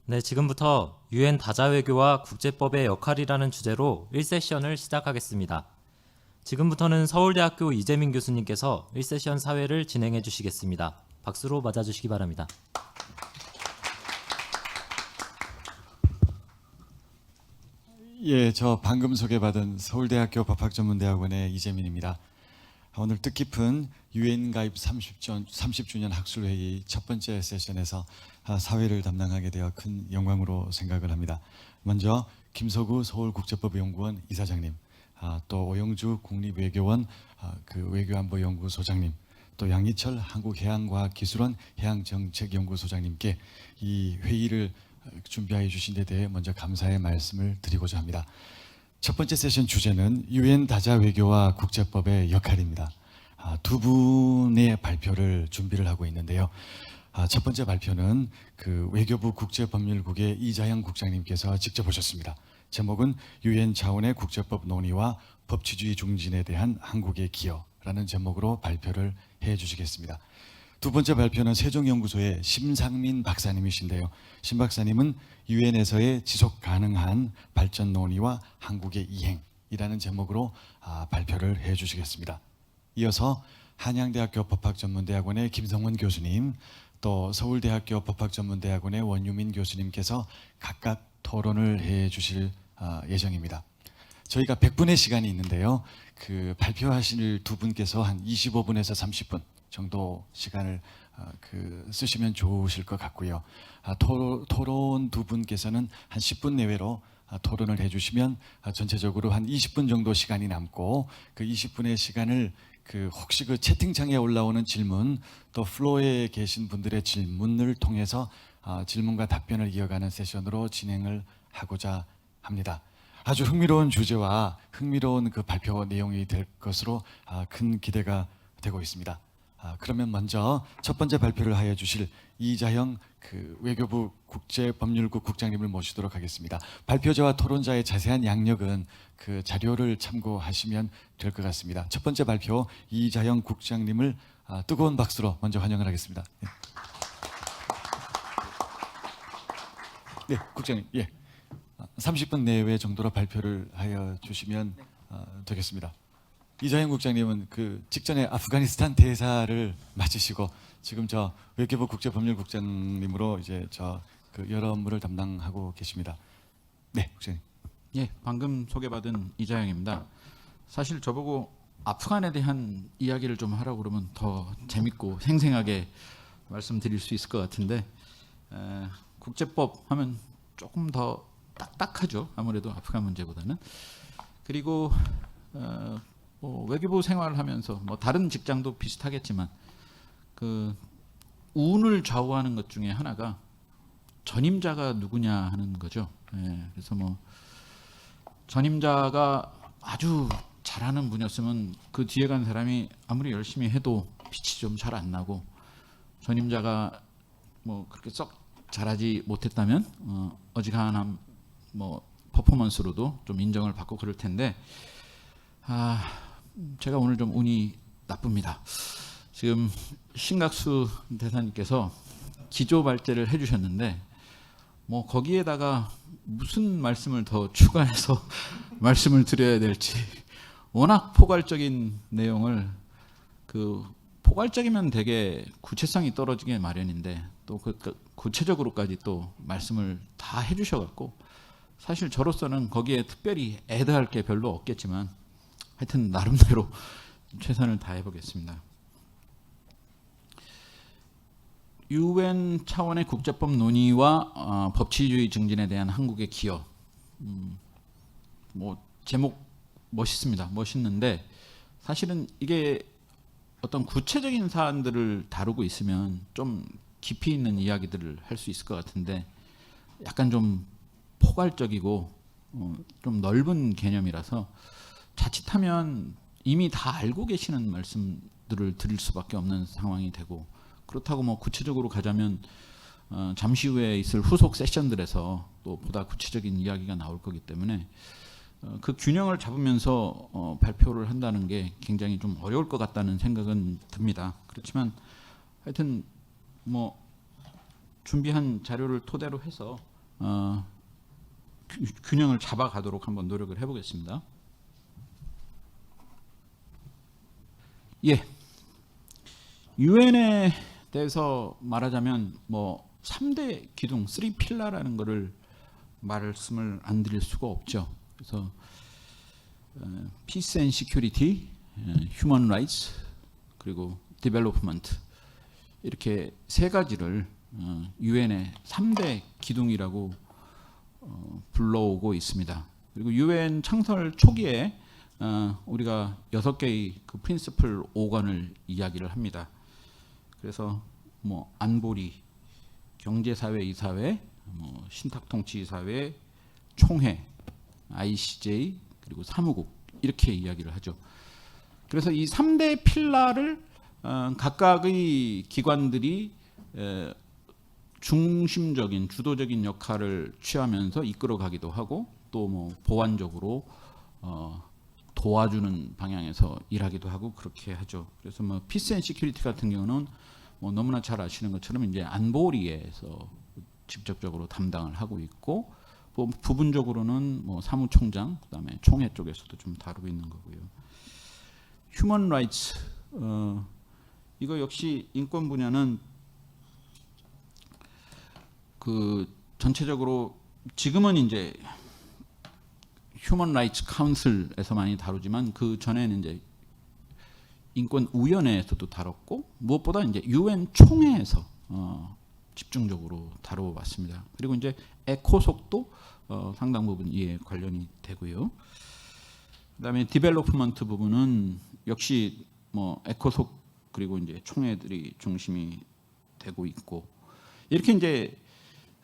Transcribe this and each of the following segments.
네, 지금부터 유엔 다자외교와 국제법의 역할이라는 주제로 1세션을 시작하겠습니다. 지금부터는 서울대학교 이재민 교수님께서 1세션 사회를 진행해 주시겠습니다. 박수로 맞아주시기 바랍니다. 예, 저 방금 소개받은 서울대학교 법학전문대학원의 이재민입니다. 오늘 뜻깊은 유엔 가입 30주년 학술회의 첫 번째 세션에서 사회를 담당하게 되어 큰 영광으로 생각을 합니다. 먼저 김서구 서울국제법연구원 이사장님, 또 오영주 국립외교원 그 외교안보연구소장님, 또 양희철 한국해양과학기술원 해양정책연구소장님께 이 회의를 준비해 주신 데 대해 먼저 감사의 말씀을 드리고자 합니다. 첫 번째 세션 주제는 유엔 다자 외교와 국제법의 역할입니다. 두 분의 발표를 준비를 하고 있는데요. 첫 번째 발표는 그 외교부 국제법률국의 이자영 국장님께서 직접 오셨습니다. 제목은 유엔 차원의 국제법 논의와 법치주의 중진에 대한 한국의 기여라는 제목으로 발표를 해 주시겠습니다. 두 번째 발표는 세종연구소의 심상민 박사님이신데요. 심 박사님은 유엔에서의 지속 가능한 발전 논의와 한국의 이행이라는 제목으로 발표를 해 주시겠습니다. 이어서 한양대학교 법학전문대학원의 김성원 교수님, 또 서울대학교 법학전문대학원의 원유민 교수님께서 각각 토론을 해 주실 예정입니다. 저희가 100분의 시간이 있는데요. 그 발표하실 두 분께서 한 25분에서 30분 정도 시간을 쓰시면 좋으실 것 같고요. 토론 두 분께서는 한 10분 내외로 토론을 해주시면 전체적으로 한 20분 정도 시간이 남고 그 20분의 시간을 혹시 그 채팅창에 올라오는 질문 또 플로어에 계신 분들의 질문을 통해서 질문과 답변을 이어가는 세션으로 진행을 하고자 합니다. 아주 흥미로운 주제와 흥미로운 그 발표 내용이 될 것으로 큰 기대가 되고 있습니다. 그러면 먼저 첫 번째 발표를 하여 주실 이자영 외교부 국제법률국 국장님을 모시도록 하겠습니다. 발표자와 토론자의 자세한 양력은 그 자료를 참고하시면 될 것 같습니다. 첫 번째 발표 이자영 국장님을 뜨거운 박수로 먼저 환영을 하겠습니다. 네, 국장님. 예. 30분 내외 정도로 발표를 하여 주시면 되겠습니다. 이자영 국장님은 그 직전에 아프가니스탄 대사를 맡으시고 지금 저 외교부 국제법률국장님으로 이제 여러 업무를 담당하고 계십니다. 네, 국장님. 예, 방금 소개받은 이자영입니다. 사실 저보고 아프간에 대한 이야기를 좀 하라고 그러면 더 재밌고 생생하게 말씀드릴 수 있을 것 같은데 국제법 하면 조금 더 딱딱하죠. 아무래도 아프간 문제보다는. 그리고 외교부 생활을 하면서 다른 직장도 비슷하겠지만 그 운을 좌우하는 것 중에 하나가 전임자가 누구냐 하는 거죠. 예, 그래서 전임자가 아주 잘하는 분이었으면 그 뒤에 간 사람이 아무리 열심히 해도 빛이 좀 잘 안 나고 전임자가 그렇게 썩 잘하지 못했다면 어지간한 퍼포먼스로도 좀 인정을 받고 그럴 텐데 제가 오늘 좀 운이 나쁩니다. 지금 신각수 대사님께서 기조발제를 해주셨는데 거기에다가 무슨 말씀을 더 추가해서 말씀을 드려야 될지 워낙 포괄적인 내용을 포괄적이면 되게 구체성이 떨어지게 마련인데 또 구체적으로까지 또 말씀을 다 해주셔갖고 사실 저로서는 거기에 특별히 애드할 게 별로 없겠지만 하여튼 나름대로 최선을 다해보겠습니다. 유엔 차원의 국제법 논의와 법치주의 증진에 대한 한국의 기여. 제목 멋있습니다. 멋있는데 사실은 이게 어떤 구체적인 사안들을 다루고 있으면 좀 깊이 있는 이야기들을 할 수 있을 것 같은데 약간 좀 포괄적이고 좀 넓은 개념이라서 자칫하면 이미 다 알고 계시는 말씀들을 드릴 수밖에 없는 상황이 되고 그렇다고 구체적으로 가자면 잠시 후에 있을 후속 세션들에서 또 보다 구체적인 이야기가 나올 거기 때문에 그 균형을 잡으면서 발표를 한다는 게 굉장히 좀 어려울 것 같다는 생각은 듭니다. 그렇지만 하여튼 준비한 자료를 토대로 해서 균형을 잡아가도록 한번 노력을 해보겠습니다. 예, 유엔에 대해서 말하자면 뭐 3대 기둥, 3필라라는 거를 말씀을 안 드릴 수가 없죠. 그래서 Peace and Security, Human Rights, 그리고 Development 이렇게 세 가지를 유엔의 3대 기둥이라고 불러오고 있습니다. 그리고 유엔 창설 초기에 우리가 6개의 그 프린시플 5관을 이야기를 합니다. 그래서 뭐 안보리, 경제사회 이사회, 뭐 신탁통치이사회, 총회, ICJ 그리고 사무국 이렇게 이야기를 하죠. 그래서 이 3대 필라를 각각의 기관들이 중심적인 주도적인 역할을 취하면서 이끌어가기도 하고 또 뭐 보완적으로 도와주는 방향에서 일하기도 하고 그렇게 하죠. 그래서 뭐 피스 앤 시큐리티 같은 경우는 뭐 너무나 잘 아시는 것처럼 이제 안보리에서 직접적으로 담당을 하고 있고 뭐 부분적으로는 뭐 사무총장 그다음에 총회 쪽에서도 좀 다루고 있는 거고요. 휴먼 라이츠 이거 역시 인권 분야는 그 전체적으로 지금은 이제 휴먼 라이츠 카운슬에서 많이 다루지만 그 전에는 이제 인권 위원회에서도 다뤘고 무엇보다 이제 유엔 총회에서 집중적으로 다뤄봤습니다. 그리고 이제 에코속도 상당 부분 이에 관련이 되고요. 그다음에 디벨로프먼트 부분은 역시 뭐 에코속 그리고 이제 총회들이 중심이 되고 있고 이렇게 이제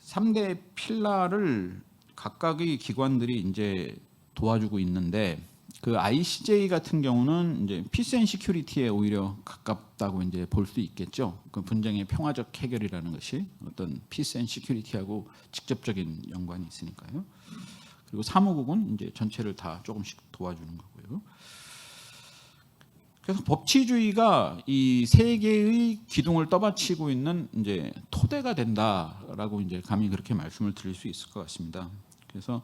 3대 필라를 각각의 기관들이 이제 도와주고 있는데 그 ICJ 같은 경우는 이제 피스 앤 시큐리티에 오히려 가깝다고 이제 볼 수 있겠죠. 그 분쟁의 평화적 해결이라는 것이 어떤 피스 앤 시큐리티하고 직접적인 연관이 있으니까요. 그리고 사무국은 이제 전체를 다 조금씩 도와주는 거고요. 그래서 법치주의가 이 세 개의 기둥을 떠받치고 있는 이제 토대가 된다라고 이제 감히 그렇게 말씀을 드릴 수 있을 것 같습니다. 그래서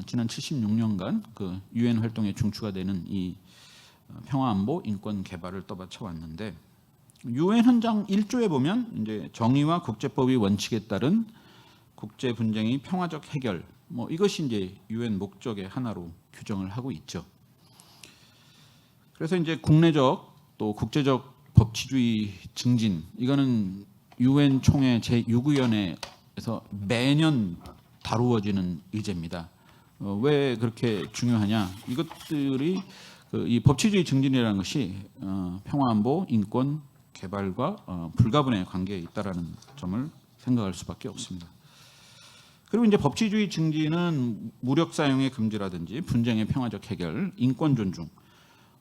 지난 76년간 그 유엔 활동의 중추가 되는 이 평화안보 인권 개발을 떠받쳐 왔는데 유엔 헌장 1조에 보면 이제 정의와 국제법의 원칙에 따른 국제 분쟁의 평화적 해결 뭐 이것이 이제 유엔 목적의 하나로 규정을 하고 있죠. 그래서 이제 국내적 또 국제적 법치주의 증진 이거는 유엔 총회 제6위원회에서 매년 다루어지는 의제입니다. 왜 그렇게 중요하냐? 이것들이 이 법치주의 증진이라는 것이 평화안보, 인권, 개발과 불가분의 관계에 있다라는 점을 생각할 수밖에 없습니다. 그리고 이제 법치주의 증진은 무력 사용의 금지라든지 분쟁의 평화적 해결, 인권 존중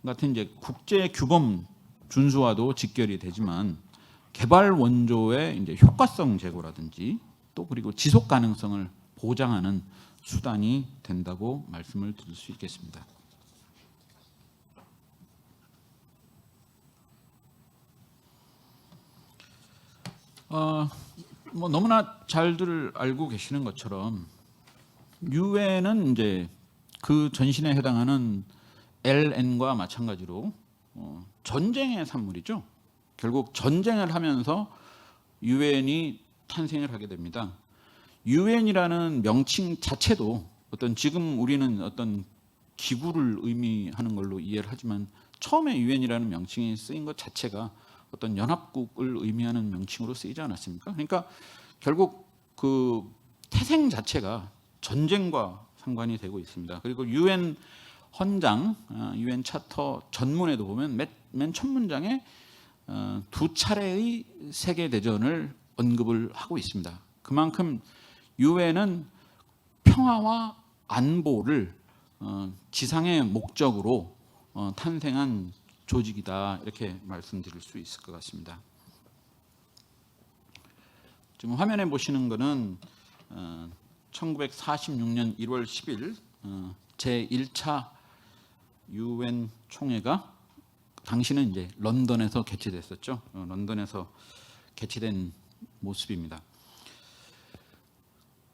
같은 이제 국제 규범 준수와도 직결이 되지만 개발 원조의 이제 효과성 제고라든지 또 그리고 지속 가능성을 보장하는 수단이 된다고 말씀을 드릴 수 있겠습니다. 뭐 너무나 잘들 알고 계시는 것처럼 유엔은 이제 그 전신에 해당하는 LN과 마찬가지로 전쟁의 산물이죠. 결국 전쟁을 하면서 유엔이 탄생을 하게 됩니다. 유엔이라는 명칭 자체도 어떤 지금 우리는 어떤 기구를 의미하는 걸로 이해를 하지만 처음에 유엔이라는 명칭이 쓰인 것 자체가 어떤 연합국을 의미하는 명칭으로 쓰이지 않았습니까? 그러니까 결국 그 태생 자체가 전쟁과 상관이 되고 있습니다. 그리고 유엔 헌장, 유엔 차터 전문에도 보면 맨 첫 문장에 두 차례의 세계 대전을 언급을 하고 있습니다. 그만큼 유엔은 평화와 안보를 지상의 목적으로 탄생한 조직이다 이렇게 말씀드릴 수 있을 것 같습니다. 지금 화면에 보시는 것은 1946년 1월 10일 제1차 유엔 총회가 당시는 이제 런던에서 개최됐었죠. 런던에서 개최된 모습입니다.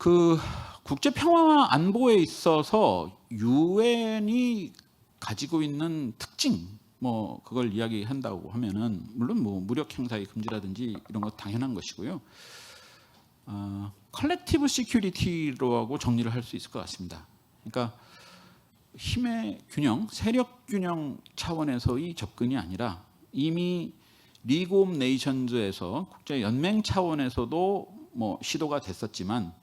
그 국제 평화와 안보에 있어서 유엔이 가지고 있는 특징, 뭐 그걸 이야기한다고 하면은 물론 뭐 무력 행사의 금지라든지 이런 거 당연한 것이고요. 컬렉티브 시큐리티로 하고 정리를 할 수 있을 것 같습니다. 그러니까 힘의 균형, 세력 균형 차원에서의 접근이 아니라 이미 리그 오브 네이션즈에서 국제 연맹 차원에서도 뭐 시도가 됐었지만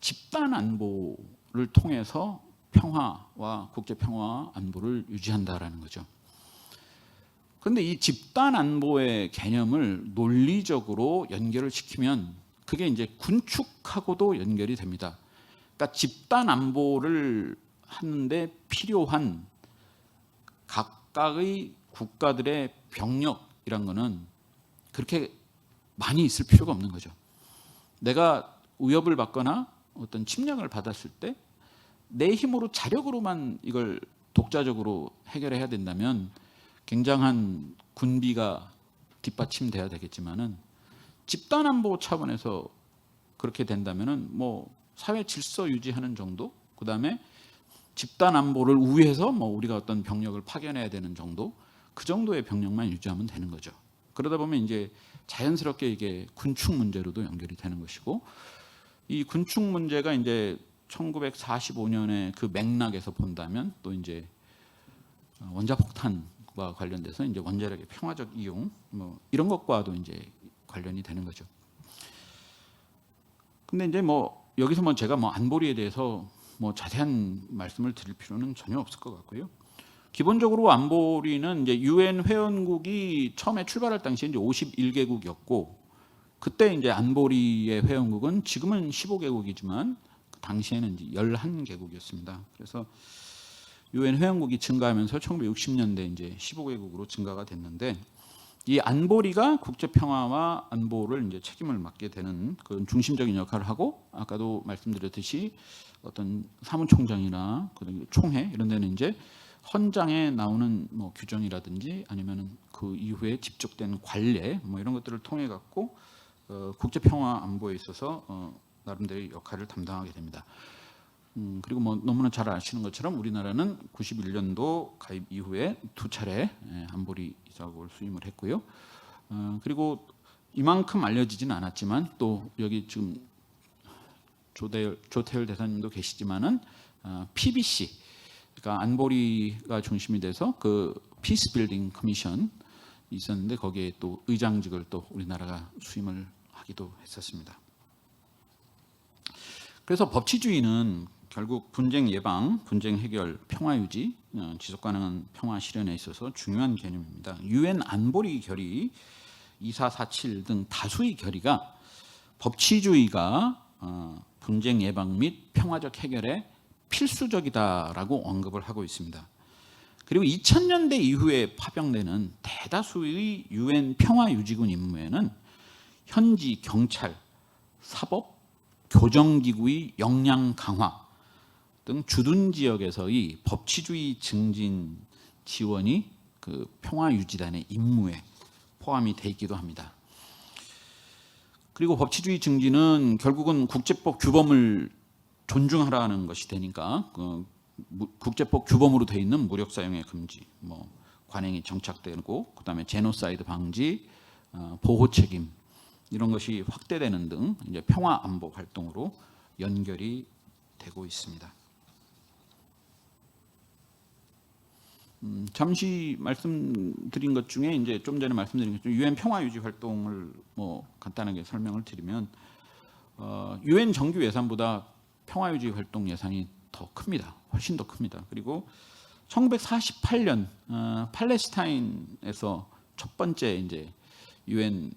집단 안보를 통해서 평화와 국제 평화와 안보를 유지한다라는 거죠. 그런데 이 집단 안보의 개념을 논리적으로 연결을 시키면 그게 이제 군축하고도 연결이 됩니다. 그러니까 집단 안보를 하는데 필요한 각각의 국가들의 병력이란 거는 그렇게 많이 있을 필요가 없는 거죠. 내가 위협을 받거나 어떤 침략을 받았을 때 내 힘으로 자력으로만 이걸 독자적으로 해결해야 된다면 굉장한 군비가 뒷받침돼야 되겠지만은 집단 안보 차원에서 그렇게 된다면은 뭐 사회 질서 유지하는 정도, 그다음에 집단 안보를 우회해서 뭐 우리가 어떤 병력을 파견해야 되는 정도, 그 정도의 병력만 유지하면 되는 거죠. 그러다 보면 이제 자연스럽게 이게 군축 문제로도 연결이 되는 것이고, 이 군축 문제가 이제 1945년의 그 맥락에서 본다면 또 이제 원자폭탄과 관련돼서 이제 원자력의 평화적 이용 뭐 이런 것과도 이제 관련이 되는 거죠. 근데 이제 뭐 여기서 뭐 제가 뭐 안보리에 대해서 뭐 자세한 말씀을 드릴 필요는 전혀 없을 것 같고요. 기본적으로 안보리는 이제 유엔 회원국이 처음에 출발할 당시에 이제 51개국이었고, 그때 이제 안보리의 회원국은 지금은 15개국이지만 당시에는 이제 11개국이었습니다. 그래서 유엔 회원국이 증가하면서 1960년대 이제 15개국으로 증가가 됐는데, 이 안보리가 국제 평화와 안보를 이제 책임을 맡게 되는 그런 중심적인 역할을 하고, 아까도 말씀드렸듯이 어떤 사무총장이나 총회 이런 데는 이제 헌장에 나오는 뭐 규정이라든지 아니면은 그 이후에 집적된 관례 뭐 이런 것들을 통해 갖고 국제 평화 안보에 있어서 나름대로의 역할을 담당하게 됩니다. 그리고 뭐 너무나 잘 아시는 것처럼 우리나라는 91년도 가입 이후에 2차례 안보리 이사국을 수임을 했고요. 그리고 이만큼 알려지지는 않았지만 또 여기 지금 조태열 대사님도 계시지만은 PBC, 그러니까 안보리가 중심이 돼서 그 피스 빌딩 커미션 있었는데 거기에 또 의장직을 또 우리나라가 수임을 하기도 했었습니다. 그래서 법치주의는 결국 분쟁 예방, 분쟁 해결, 평화 유지, 지속 가능한 평화 실현에 있어서 중요한 개념입니다. 유엔 안보리 결의 2447 등 다수의 결의가 법치주의가 분쟁 예방 및 평화적 해결에 필수적이다라고 언급을 하고 있습니다. 그리고 2000년대 이후에 파병되는 대다수의 유엔 평화유지군 임무에는 현지 경찰, 사법, 교정기구의 역량 강화 등 주둔 지역에서의 법치주의 증진 지원이 그 평화유지단의 임무에 포함이 돼 있기도 합니다. 그리고 법치주의 증진은 결국은 국제법 규범을 존중하라는 것이 되니까 그 국제법 규범으로 되어 있는 무력 사용의 금지, 뭐 관행이 정착되고 그다음에 제노사이드 방지, 보호 책임 이런 것이 확대되는 등 이제 평화 안보 활동으로 연결이 되고 있습니다. 잠시 말씀드린 것 중에 이제 좀 전에 말씀드린 것 중에 유엔 평화 유지 활동을 뭐 간단하게 설명을 드리면 유엔 정규 예산보다 평화 유지 활동 예산이 더 큽니다. 훨씬 더 큽니다. 그리고 1948년 팔레스타인에서 첫 번째 이제 유엔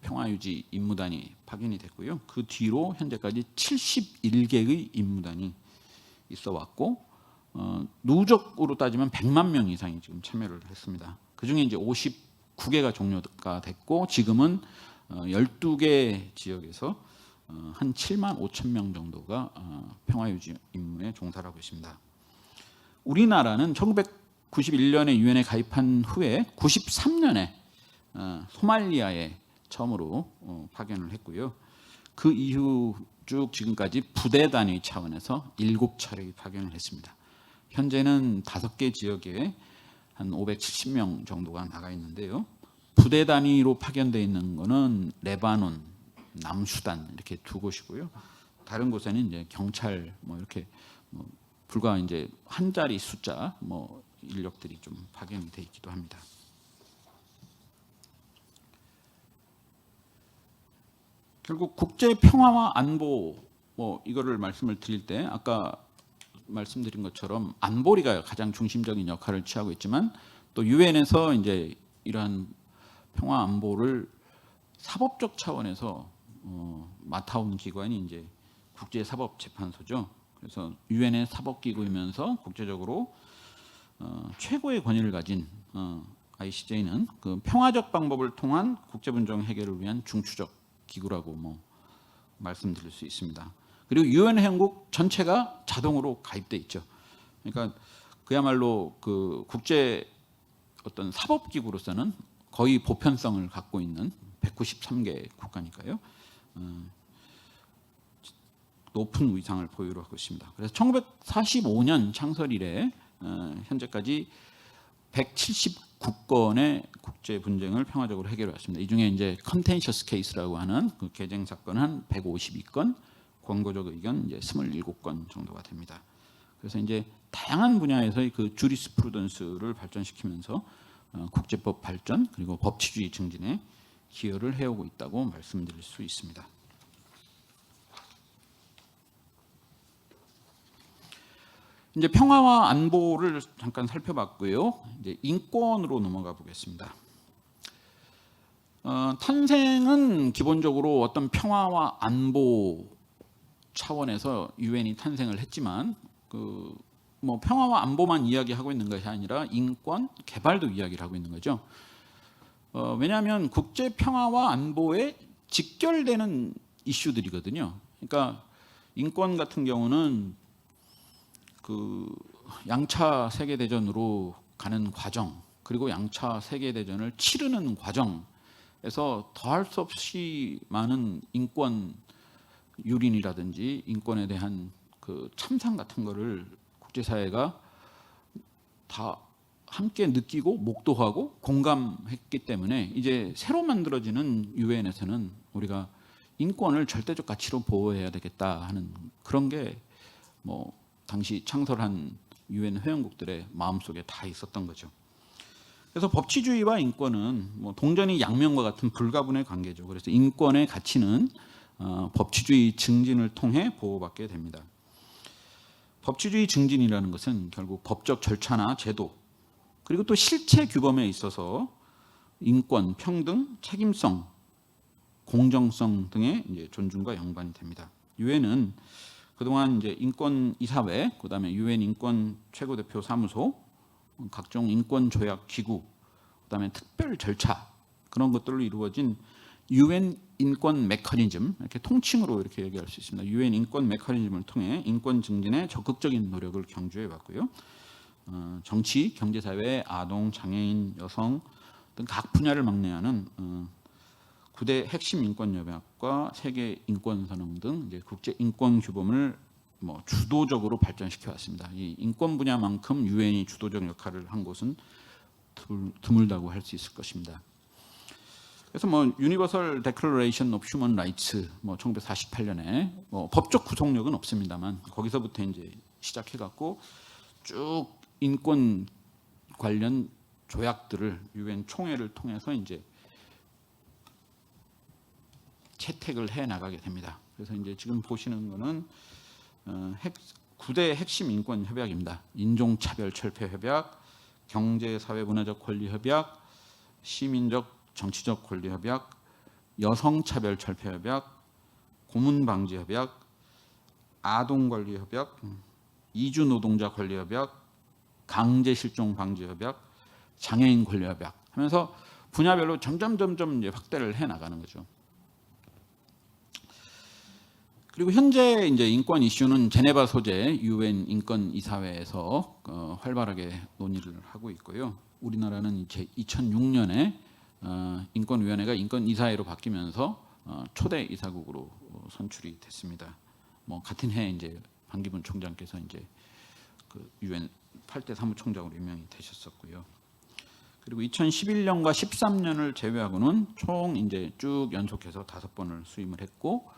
평화 유지 임무단이 파견이 됐고요. 그 뒤로 현재까지 71개의 임무단이 있어 왔고 누적으로 따지면 100만 명 이상이 지금 참여를 했습니다. 그 중에 이제 59개가 종료가 됐고 지금은 12개 지역에서 한 7만 5천 명 정도가 평화유지 임무에 종사를 하고 있습니다. 우리나라는 1991년에 유엔에 가입한 후에 93년에 소말리아에 처음으로 파견을 했고요. 그 이후 쭉 지금까지 부대 단위 차원에서 7차례 파견을 했습니다. 현재는 5개 지역에 한 570명 정도가 나가 있는데요. 부대 단위로 파견되어 있는 거는 레바논, 남수단 이렇게 2곳이고요. 다른 곳에는 이제 경찰 뭐 이렇게 뭐 불과 이제 한 자리 숫자 뭐 인력들이 좀 파견이 돼 있기도 합니다. 결국 국제 평화와 안보 뭐 이거를 말씀을 드릴 때 아까 말씀드린 것처럼 안보리가 가장 중심적인 역할을 취하고 있지만 또 유엔에서 이제 이러한 평화 안보를 사법적 차원에서 맡아온 기관이 이제 국제사법재판소죠. 그래서 유엔의 사법기구이면서 국제적으로 최고의 권위를 가진 ICJ는 그 평화적 방법을 통한 국제분쟁 해결을 위한 중추적 기구라고 뭐 말씀드릴 수 있습니다. 그리고 유엔 회원국 전체가 자동으로 가입돼 있죠. 그러니까 그야말로 그 국제 어떤 사법기구로서는 거의 보편성을 갖고 있는 193개 국가니까요. 높은 위상을 보유를 하고 있습니다. 그래서 1945년 창설 이래 현재까지 179건의 국제 분쟁을 평화적으로 해결해 왔습니다. 이 중에 이제 컨텐셔스 케이스라고 하는 그 개정 사건 한 152건, 권고적 의견 이제 27건 정도가 됩니다. 그래서 이제 다양한 분야에서의 그 주리스프루던스를 발전시키면서 국제법 발전 그리고 법치주의 증진에 기여를 해오고 있다고 말씀드릴 수 있습니다. 이제 평화와 안보를 잠깐 살펴봤고요. 이제 인권으로 넘어가 보겠습니다. 탄생은 기본적으로 어떤 평화와 안보 차원에서 유엔이 탄생을 했지만 그 뭐 평화와 안보만 이야기하고 있는 것이 아니라 인권, 개발도 이야기를 하고 있는 거죠. 왜냐하면 국제 평화와 안보에 직결되는 이슈들이거든요. 그러니까 인권 같은 경우는 그 양차 세계 대전으로 가는 과정 그리고 양차 세계 대전을 치르는 과정에서 더할 수 없이 많은 인권 유린이라든지 인권에 대한 그 참상 같은 거를 국제사회가 다 함께 느끼고 목도하고 공감했기 때문에 이제 새로 만들어지는 유엔에서는 우리가 인권을 절대적 가치로 보호해야 되겠다 하는 그런 게 뭐 당시 창설한 유엔 회원국들의 마음속에 다 있었던 거죠. 그래서 법치주의와 인권은 뭐 동전이 양면과 같은 불가분의 관계죠. 그래서 인권의 가치는 법치주의 증진을 통해 보호받게 됩니다. 법치주의 증진이라는 것은 결국 법적 절차나 제도 그리고 또 실체 규범에 있어서 인권, 평등, 책임성, 공정성 등의 이제 존중과 연관이 됩니다. 유엔은 그동안 이제 인권 이사회, 그다음에 유엔 인권 최고대표 사무소, 각종 인권 조약 기구, 그다음에 특별 절차 그런 것들로 이루어진 유엔 인권 메커니즘 이렇게 통칭으로 이렇게 얘기할 수 있습니다. 유엔 인권 메커니즘을 통해 인권 증진에 적극적인 노력을 경주해 왔고요. 정치, 경제, 사회, 아동, 장애인, 여성 등 각 분야를 막내하는 9대 핵심 인권 협약과 세계 인권 선언 등 이제 국제 인권 규범을 뭐 주도적으로 발전시켜 왔습니다. 이 인권 분야만큼 유엔이 주도적 역할을 한 곳은 드물다고 할 수 있을 것입니다. 그래서 뭐 유니버설 데클러레이션 오브 휴먼 라이츠 뭐 1948년에 뭐 법적 구속력은 없습니다만 거기서부터 이제 시작해 갖고 쭉 인권 관련 조약들을 유엔 총회를 통해서 이제 채택을 해 나가게 됩니다. 그래서 이제 지금 보시는 거는 9대 핵심 인권 협약입니다. 인종차별 철폐 협약, 경제 사회 문화적 권리 협약, 시민적 정치적 권리 협약, 여성 차별 철폐 협약, 고문 방지 협약, 아동 권리 협약, 이주 노동자 권리 협약, 강제 실종 방지 협약, 장애인 권리 협약 하면서 분야별로 점점 이제 확대를 해 나가는 거죠. 그리고 현재 이제 인권 이슈는 제네바 소재 유엔 인권 이사회에서 활발하게 논의를 하고 있고요. 우리나라는 이제 2006년에 인권위원회가 인권이사회로 바뀌면서 초대 이사국으로 선출이 됐습니다. 뭐 같은 해에 이제 반기문 총장께서 이제 그 UN 8대 사무총장으로 임명이 되셨었고요. 그리고 2011년과 13년을 제외하고는 총 이제 쭉 연속해서 5번을 수임을 했고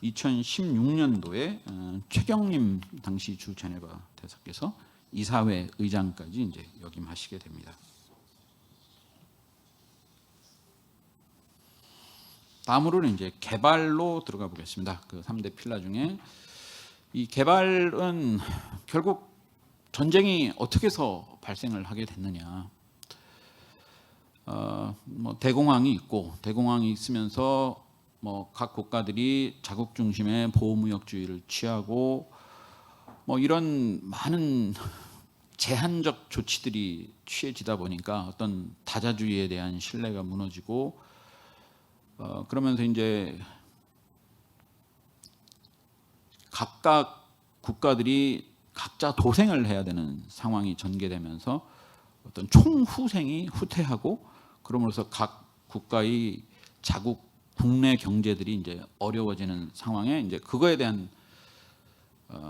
2016년도에 최경림 당시 주 제네바 대사께서 이사회 의장까지 이제 역임하시게 됩니다. 다음으로는 이제 개발로 들어가 보겠습니다. 그 3대 필라 중에 이 개발은 결국 전쟁이 어떻게 해서 발생을 하게 됐느냐. 뭐 대공황이 있고 대공황이 있으면서 뭐 각 국가들이 자국 중심의 보호무역주의를 취하고 뭐 이런 많은 제한적 조치들이 취해지다 보니까 어떤 다자주의에 대한 신뢰가 무너지고 그러면서 이제 각각 국가들이 각자 도생을 해야 되는 상황이 전개되면서 어떤 총후생이 후퇴하고 그러므로서 각 국가의 자국 국내 경제들이 이제 어려워지는 상황에 이제 그거에 대한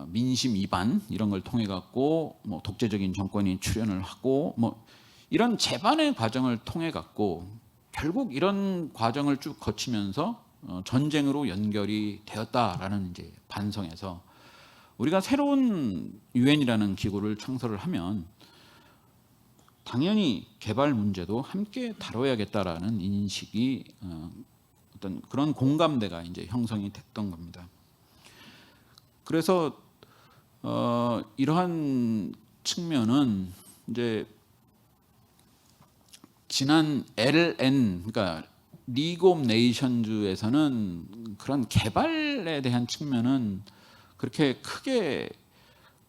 민심 이반 이런 걸 통해 갖고 뭐 독재적인 정권이 출현을 하고 뭐 이런 재반의 과정을 통해 갖고 결국 이런 과정을 쭉 거치면서 전쟁으로 연결이 되었다라는 이제 반성에서 우리가 새로운 유엔이라는 기구를 창설을 하면 당연히 개발 문제도 함께 다뤄야겠다라는 인식이 어떤 그런 공감대가 이제 형성이 됐던 겁니다. 그래서 이러한 측면은 이제 지난 LN 그러니까 리그 오브 네이션즈에서는 그런 개발에 대한 측면은 그렇게 크게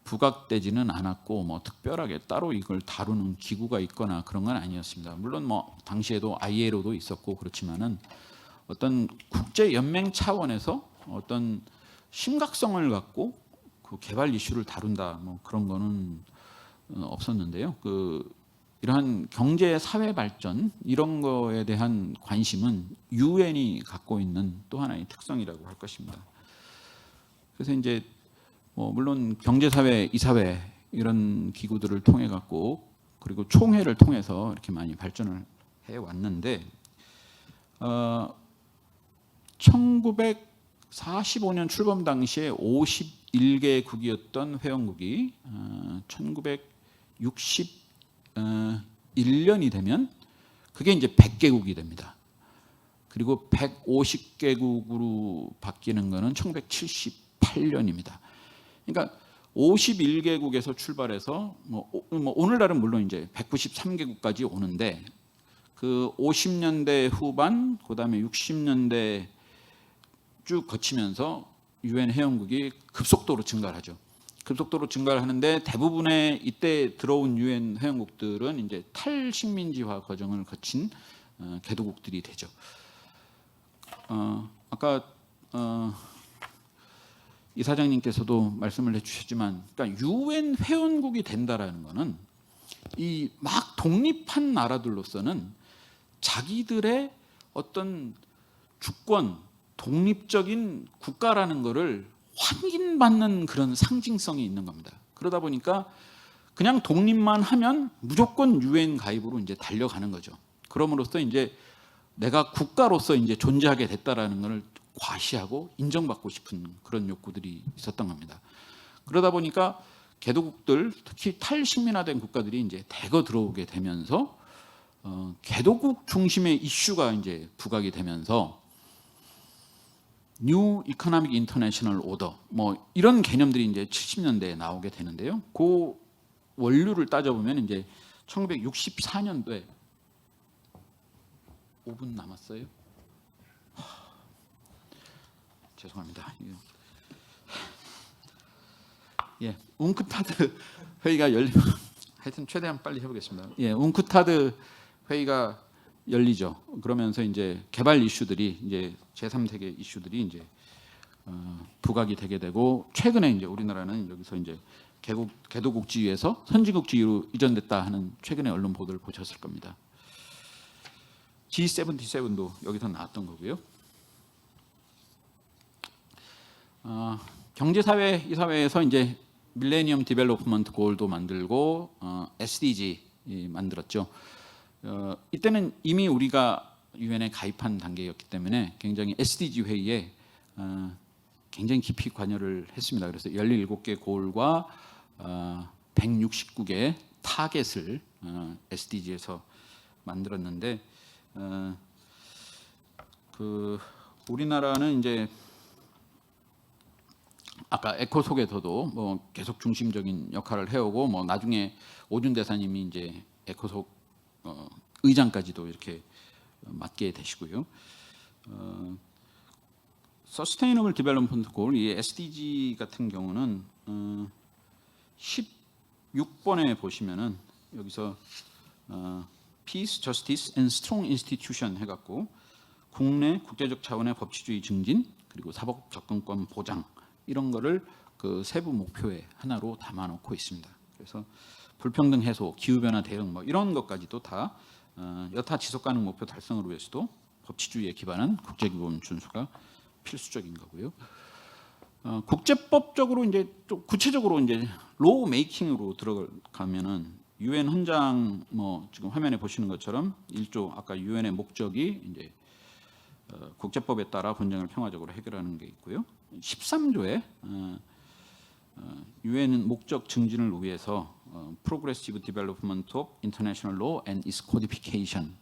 부각되지는 않았고 뭐 특별하게 따로 이걸 다루는 기구가 있거나 그런 건 아니었습니다. 물론 뭐 당시에도 ILO도 있었고 그렇지만은 어떤 국제 연맹 차원에서 어떤 심각성을 갖고 그 개발 이슈를 다룬다 뭐 그런 거는 없었는데요. 이러한 경제 사회 발전 이런 거에 대한 관심은 유엔이 갖고 있는 또 하나의 특성이라고 할 것입니다. 그래서 이제 뭐 물론 경제사회, 이사회 이런 기구들을 통해 갖고 그리고 총회를 통해서 이렇게 많이 발전을 해 왔는데 1945년 출범 당시에 51개국이었던 회원국이 1961년이 되면 그게 이제 100개국이 됩니다. 그리고 150개국으로 바뀌는 거는 1978년입니다. 그러니까 51개국에서 출발해서 뭐 오늘날은 물론 이제 193개국까지 오는데 그 50년대 후반 그다음에 60년대 쭉 거치면서 유엔 회원국이 급속도로 증가를 하죠. 급속도로 증가를 하는데 대부분의 이때 들어온 유엔 회원국들은 이제 탈식민지화 과정을 거친 개도국들이 되죠. 아까 이사장님께서도 말씀을 해주셨지만, 그러니까 유엔 회원국이 된다라는 것은 이 막 독립한 나라들로서는 자기들의 어떤 주권, 독립적인 국가라는 것을 확인받는 그런 상징성이 있는 겁니다. 그러다 보니까 그냥 독립만 하면 무조건 유엔 가입으로 이제 달려가는 거죠. 그럼으로써 이제 내가 국가로서 이제 존재하게 됐다라는 것을 과시하고 인정받고 싶은 그런 욕구들이 있었던 겁니다. 그러다 보니까 개도국들, 특히 탈식민화된 국가들이 이제 대거 들어오게 되면서 개도국 중심의 이슈가 이제 부각이 되면서 뉴 이코노믹 인터내셔널 오더 뭐 이런 개념들이 이제 70년대에 나오게 되는데요. 그 원류를 따져보면 이제 1964년도에 5분 남았어요. 죄송합니다. 예, 웅크타드 회의가 열리면 하여튼 최대한 빨리 해보겠습니다. 예, 웅크타드 회의가 열리죠. 그러면서 이제 개발 이슈들이 이제 제3세계 이슈들이 이제 부각이 되게 되고 최근에 이제 우리나라는 여기서 이제 개도국지위에서 선진국지위로 이전됐다 하는 최근의 언론 보도를 보셨을 겁니다. G77도 여기서 나왔던 거고요. 경제사회 이 사회에서 이제 밀레니엄 디벨롭먼트 골도 만들고 SDG 만들었죠. 이때는 이미 우리가 유엔에 가입한 단계였기 때문에 굉장히 SDG 회의에 굉장히 깊이 관여를 했습니다. 그래서 17개 골과 169개 타겟을 SDG에서 만들었는데 그 우리나라는 이제 아까 에코 속에서도 뭐 계속 중심적인 역할을 해오고 뭐 나중에 오준 대사님이 이제 에코속 의장까지도 이렇게 맡게 되시고요. 서스테이너블 디벨롭먼트 골, 이 SDG 같은 경우는 16번에 보시면은 여기서 Peace, Justice and Strong Institution 해갖고 국내 국제적 차원의 법치주의 증진 그리고 사법 접근권 보장 이런 거를 그 세부 목표의 하나로 담아놓고 있습니다. 그래서 불평등 해소, 기후 변화 대응 뭐 이런 것까지도 다 여타 지속 가능 목표 달성을 위해서도 법치주의에 기반한 국제기본 준수가 필수적인 거고요. 국제법적으로 이제 좀 구체적으로 이제 로우 메이킹으로 들어가면은 유엔 헌장 뭐 지금 화면에 보시는 것처럼 1조 아까 유엔의 목적이 이제 국제법에 따라 분쟁을 평화적으로 해결하는 게 있고요. 13조에 유엔 목적 증진을 위해서 Progressive Development of International Law and its Codification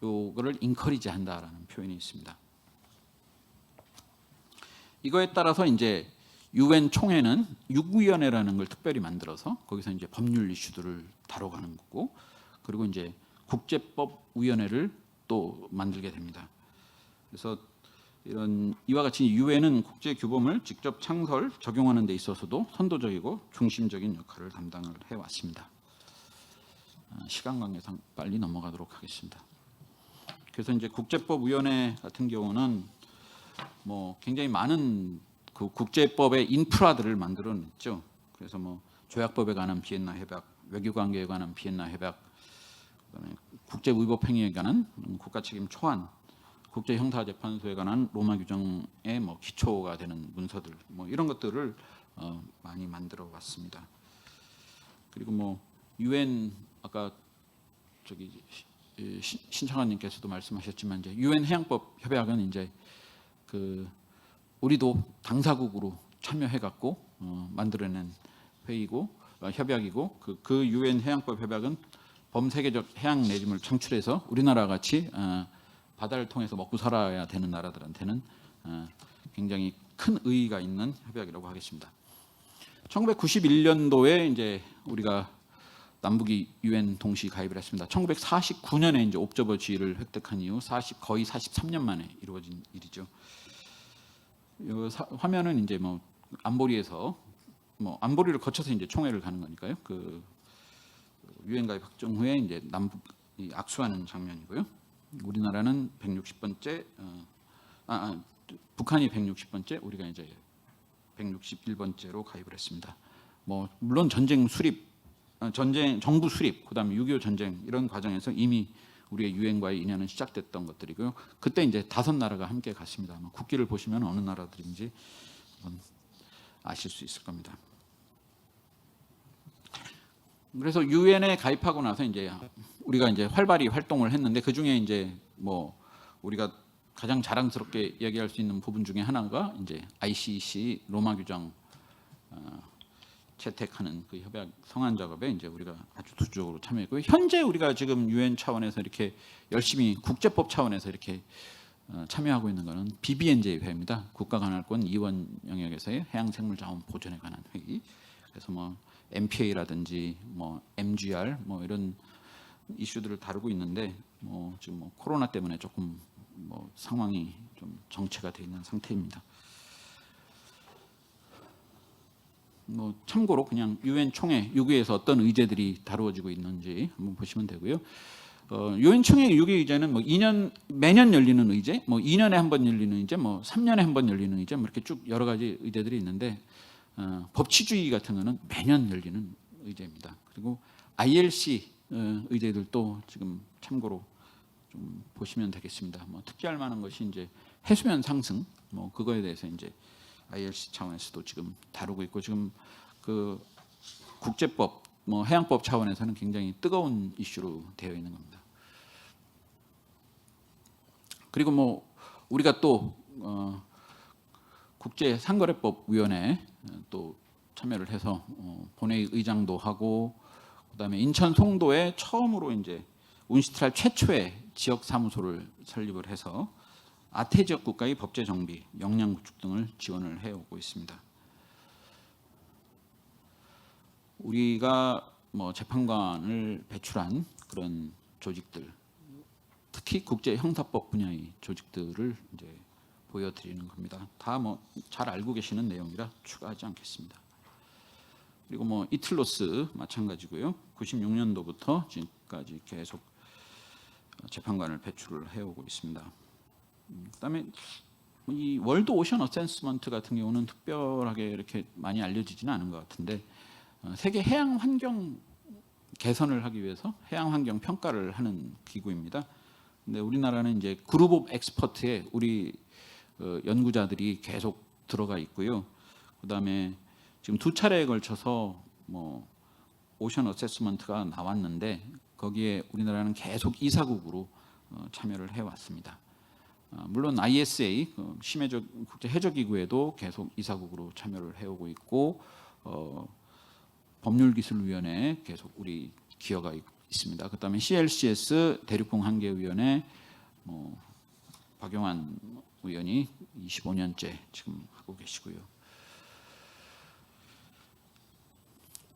요거를 인커리지 한다라는 표현이 있습니다. 이거에 따라서 이제 유엔 총회는 6위원회라는 걸 특별히 만들어서 거기서 이제 법률 이슈들을 다뤄가는 거고, 그리고 이제 국제법위원회를 또 만들게 됩니다. 그래서 이런 이와 같이 유엔은 국제 규범을 직접 창설, 적용하는 데 있어서도 선도적이고 중심적인 역할을 담당을 해왔습니다. 시간 관계상 빨리 넘어가도록 하겠습니다. 그래서 이제 국제법위원회 같은 경우는 뭐 굉장히 많은 그 국제법의 인프라들을 만들어냈죠. 그래서 뭐 조약법에 관한 비엔나 협약, 외교관계에 관한 비엔나 협약, 그다음에 국제위법행위에 관한 국가책임 초안, 국제형사재판소에 관한 로마 규정의 뭐 기초가 되는 문서들, 뭐 이런 것들을 많이 만들어 왔습니다. 그리고 뭐 유엔 아까 저기 신창환님께서도 말씀하셨지만 이제 유엔 해양법 협약은 이제 그 우리도 당사국으로 참여해갖고 만들어낸 회의고 협약이고 그 유엔 해양법 협약은 범세계적 해양 레짐을 창출해서 우리나라 같이 바다를 통해서 먹고 살아야 되는 나라들한테는 굉장히 큰 의의가 있는 협약이라고 하겠습니다. 1991년도에 이제 우리가 남북이 유엔 동시 가입을 했습니다. 1949년에 이제 옵저버 지위를 획득한 이후 거의 43년 만에 이루어진 일이죠. 화면은 이제 뭐 안보리에서 뭐 안보리를 거쳐서 이제 총회를 가는 거니까요. 그 유엔 가입 확정 후에 이제 남북이 악수하는 장면이고요. 우리나라는 160번째, 북한이 160번째, 우리가 이제 161번째로 가입을 했습니다. 뭐 물론 전쟁 수립, 정부 수립, 그다음에 6.25 전쟁 이런 과정에서 이미 우리의 유엔과의 인연은 시작됐던 것들이고요. 그때 이제 5나라가 함께 갔습니다. 국기를 보시면 어느 나라들인지 아실 수 있을 겁니다. 그래서 유엔에 가입하고 나서 이제 우리가 이제 활발히 활동을 했는데 그 중에 이제 뭐 우리가 가장 자랑스럽게 얘기할 수 있는 부분 중에 하나가 이제 ICC 로마 규정 채택하는 그 협약 성안 작업에 이제 우리가 아주 주도적으로 참여했고요. 현재 우리가 지금 유엔 차원에서 이렇게 열심히 국제법 차원에서 이렇게 참여하고 있는 것은 BBNJ 회의입니다. 국가관할권 이원 영역에서의 해양생물자원 보존에 관한 회의. 그래서 뭐 MPA라든지 뭐 MGR 뭐 이런 이슈들을 다루고 있는데 뭐 지금 뭐 코로나 때문에 조금 뭐 상황이 좀 정체가 돼 있는 상태입니다. 뭐 참고로 그냥 유엔 총회 6위에서 어떤 의제들이 다루어지고 있는지 한번 보시면 되고요. 유엔 총회 6위 의제는 뭐 매년 열리는 의제, 뭐 2년에 한 번 열리는 의제, 뭐 3년에 한 번 열리는 의제, 뭐 이렇게 쭉 여러 가지 의제들이 있는데 법치주의 같은 거는 매년 열리는 의제입니다. 그리고 ILC 의제들도 지금 참고로 좀 보시면 되겠습니다. 뭐 특기할 만한 것이 이제 해수면 상승, 뭐 그거에 대해서 이제 ILC 차원에서도 지금 다루고 있고 지금 그 국제법 뭐 해양법 차원에서는 굉장히 뜨거운 이슈로 되어 있는 겁니다. 그리고 뭐 우리가 또 국제상거래법위원회 또 참여를 해서 본회의 의장도 하고 그다음에 인천 송도에 처음으로 이제 운시트랄 최초의 지역 사무소를 설립을 해서 아태 지역 국가의 법제 정비, 역량 구축 등을 지원을 해오고 있습니다. 우리가 뭐 재판관을 배출한 그런 조직들, 특히 국제 형사법 분야의 조직들을 이제 보여드리는 겁니다. 다 뭐 잘 알고 계시는 내용이라 추가하지 않겠습니다. 그리고 뭐 이틀로스 마찬가지고요. 96년도부터 지금까지 계속 재판관을 배출을 해오고 있습니다. 그다음에 이 월드 오션 어세스먼트 같은 경우는 특별하게 이렇게 많이 알려지지는 않은 것 같은데 세계 해양 환경 개선을 하기 위해서 해양 환경 평가를 하는 기구입니다. 근데 우리나라는 이제 그룹 오브 엑스퍼트에 우리 연구자들이 계속 들어가 있고요. 그다음에 지금 2차례에 걸쳐서 뭐 오션 어세스먼트가 나왔는데 거기에 우리나라는 계속 이사국으로 참여를 해왔습니다. 물론 ISA 심해적 국제 해적 기구에도 계속 이사국으로 참여를 해오고 있고 법률기술위원회에 계속 우리 기여가 있습니다. 그다음에 CLCS 대륙공 한계위원회 박용환 의원이 25년째 지금 하고 계시고요.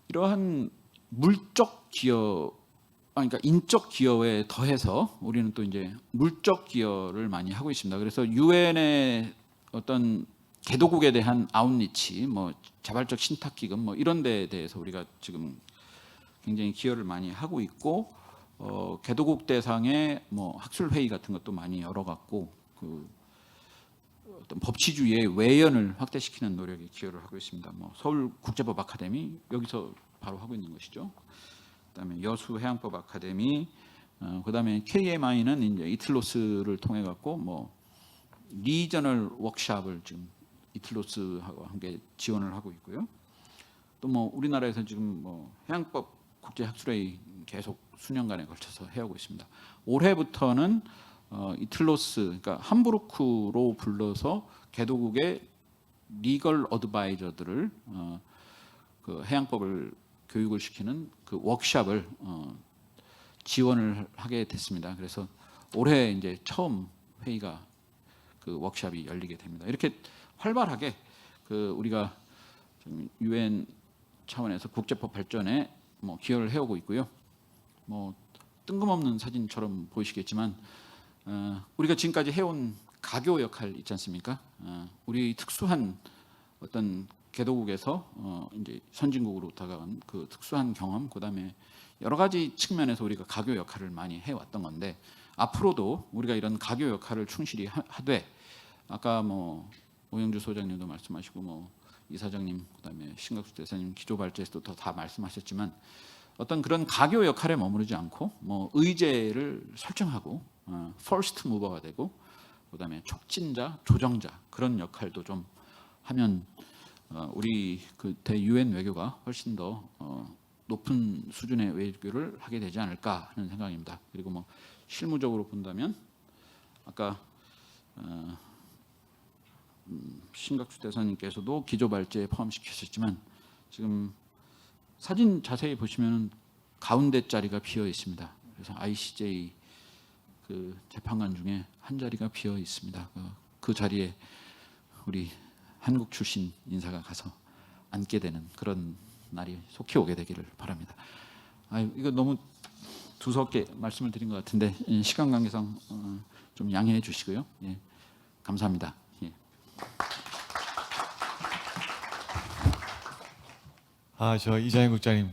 이러한 물적 기여, 그러니까 인적 기여에 더해서 우리는 또 이제 물적 기여를 많이 하고 있습니다. 그래서 유엔의 어떤 개도국에 대한 아웃리치, 뭐 자발적 신탁 기금, 뭐 이런 데에 대해서 우리가 지금 굉장히 기여를 많이 하고 있고, 개도국 대상의 뭐 학술 회의 같은 것도 많이 열어갔고, 그 어떤 법치주의의 외연을 확대시키는 노력에 기여를 하고 있습니다. 뭐 서울 국제법 아카데미 여기서 바로 하고 있는 것이죠. 그다음에 여수 해양법 아카데미, 그다음에 KMI는 이제 이틀로스를 통해 갖고 뭐 리저널 워크숍을 지금 이틀로스하고 함께 지원을 하고 있고요. 또 뭐 우리나라에서 지금 뭐 해양법 국제학술회의 계속 수년간에 걸쳐서 해오고 있습니다. 올해부터는 이틀로스, 그러니까 함부르크로 불러서 개도국의 리걸 어드바이저들을 그 해양법을 교육을 시키는 그 워크숍을 지원을 하게 됐습니다. 그래서 올해 이제 처음 회의가 그 워크숍이 열리게 됩니다. 이렇게 활발하게 그 우리가 유엔 차원에서 국제법 발전에 뭐 기여를 해오고 있고요. 뭐 뜬금없는 사진처럼 보이시겠지만 우리가 지금까지 해온 가교 역할 있지 않습니까? 우리 특수한 어떤 개도국에서 이제 선진국으로 다가간 그 특수한 경험, 그다음에 여러 가지 측면에서 우리가 가교 역할을 많이 해왔던 건데 앞으로도 우리가 이런 가교 역할을 충실히 하되 아까 뭐 오영주 소장님도 말씀하시고 뭐 이사장님 그다음에 신각수 대사님 기조발제에서도 다 말씀하셨지만 어떤 그런 가교 역할에 머무르지 않고 뭐 의제를 설정하고 퍼스트 무버가 되고 그다음에 촉진자, 조정자 그런 역할도 좀 하면 우리 그 대유엔 외교가 훨씬 더 높은 수준의 외교를 하게 되지 않을까 하는 생각입니다. 그리고 뭐 실무적으로 본다면 아까 신각수 대사님께서도 기조발제에 포함시켰었지만 지금 사진 자세히 보시면 가운데 자리가 비어 있습니다. 그래서 ICJ 그 재판관 중에 한 자리가 비어 있습니다. 그 자리에 우리 한국 출신 인사가 가서 앉게 되는 그런 날이 속히 오게 되기를 바랍니다. 이거 너무 두서없게 말씀을 드린 것 같은데 시간 관계상 좀 양해해 주시고요. 예, 감사합니다. 예. 저 이자영 국장님,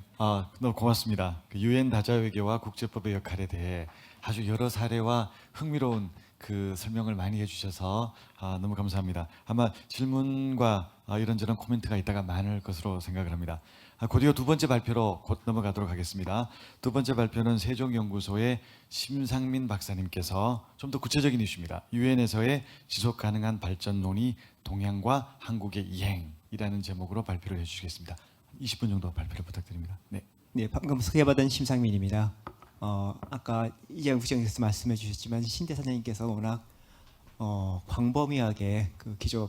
너무 고맙습니다. 유엔 다자외교와 국제법의 역할에 대해 아주 여러 사례와 흥미로운 그 설명을 많이 해주셔서 너무 감사합니다. 아마 질문과 이런저런 코멘트가 있다가 많을 것으로 생각을 합니다. 곧이어 두 번째 발표로 곧 넘어가도록 하겠습니다. 두 번째 발표는 세종연구소의 심상민 박사님께서 좀 더 구체적인 이슈입니다. 유엔에서의 지속 가능한 발전 논의 동양과 한국의 이행이라는 제목으로 발표를 해주시겠습니다. 20분 정도 발표를 부탁드립니다. 네. 네, 방금 소개받은 심상민입니다. 아까 이재용 부장님께서 말씀해 주셨지만 신대 사장님께서 워낙 광범위하게 그 기조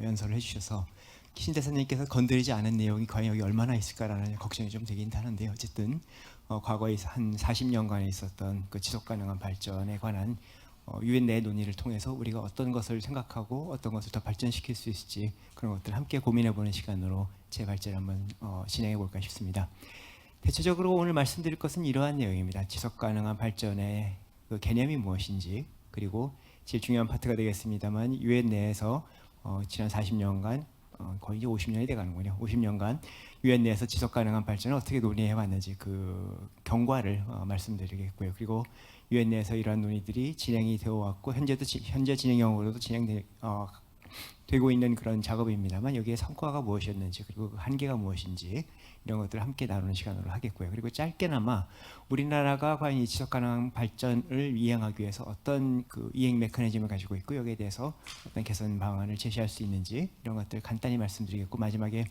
연설을 해주셔서 신대 사장님께서 건드리지 않은 내용이 과연 여기 얼마나 있을까라는 걱정이 좀 되긴 하는데요. 어쨌든 과거에 한 40년간에 있었던 그 지속 가능한 발전에 관한 유엔 내 논의를 통해서 우리가 어떤 것을 생각하고 어떤 것을 더 발전시킬 수 있을지 그런 것들을 함께 고민해보는 시간으로 제 발제를 한번 진행해 볼까 싶습니다. 대체적으로 오늘 말씀드릴 것은 이러한 내용입니다. 지속 가능한 발전의 그 개념이 무엇인지, 그리고 제일 중요한 파트가 되겠습니다만 유엔 내에서 지난 40년간 거의 이제 50년이 돼가는군요. 50년간 유엔 내에서 지속 가능한 발전을 어떻게 논의해 왔는지 그 경과를 말씀드리겠고요. 그리고 유엔 내에서 이러한 논의들이 진행이 되어 왔고 현재 진행형으로도 되고 있는 그런 작업입니다만 여기에 성과가 무엇이었는지, 그리고 그 한계가 무엇인지 이런 것들을 함께 나누는 시간으로 하겠고요. 그리고 짧게나마 우리나라가 과연 이 지속 가능한 발전을 이행하기 위해서 어떤 그 이행 메커니즘을 가지고 있고 여기에 대해서 어떤 개선 방안을 제시할 수 있는지 이런 것들 간단히 말씀드리겠고, 마지막에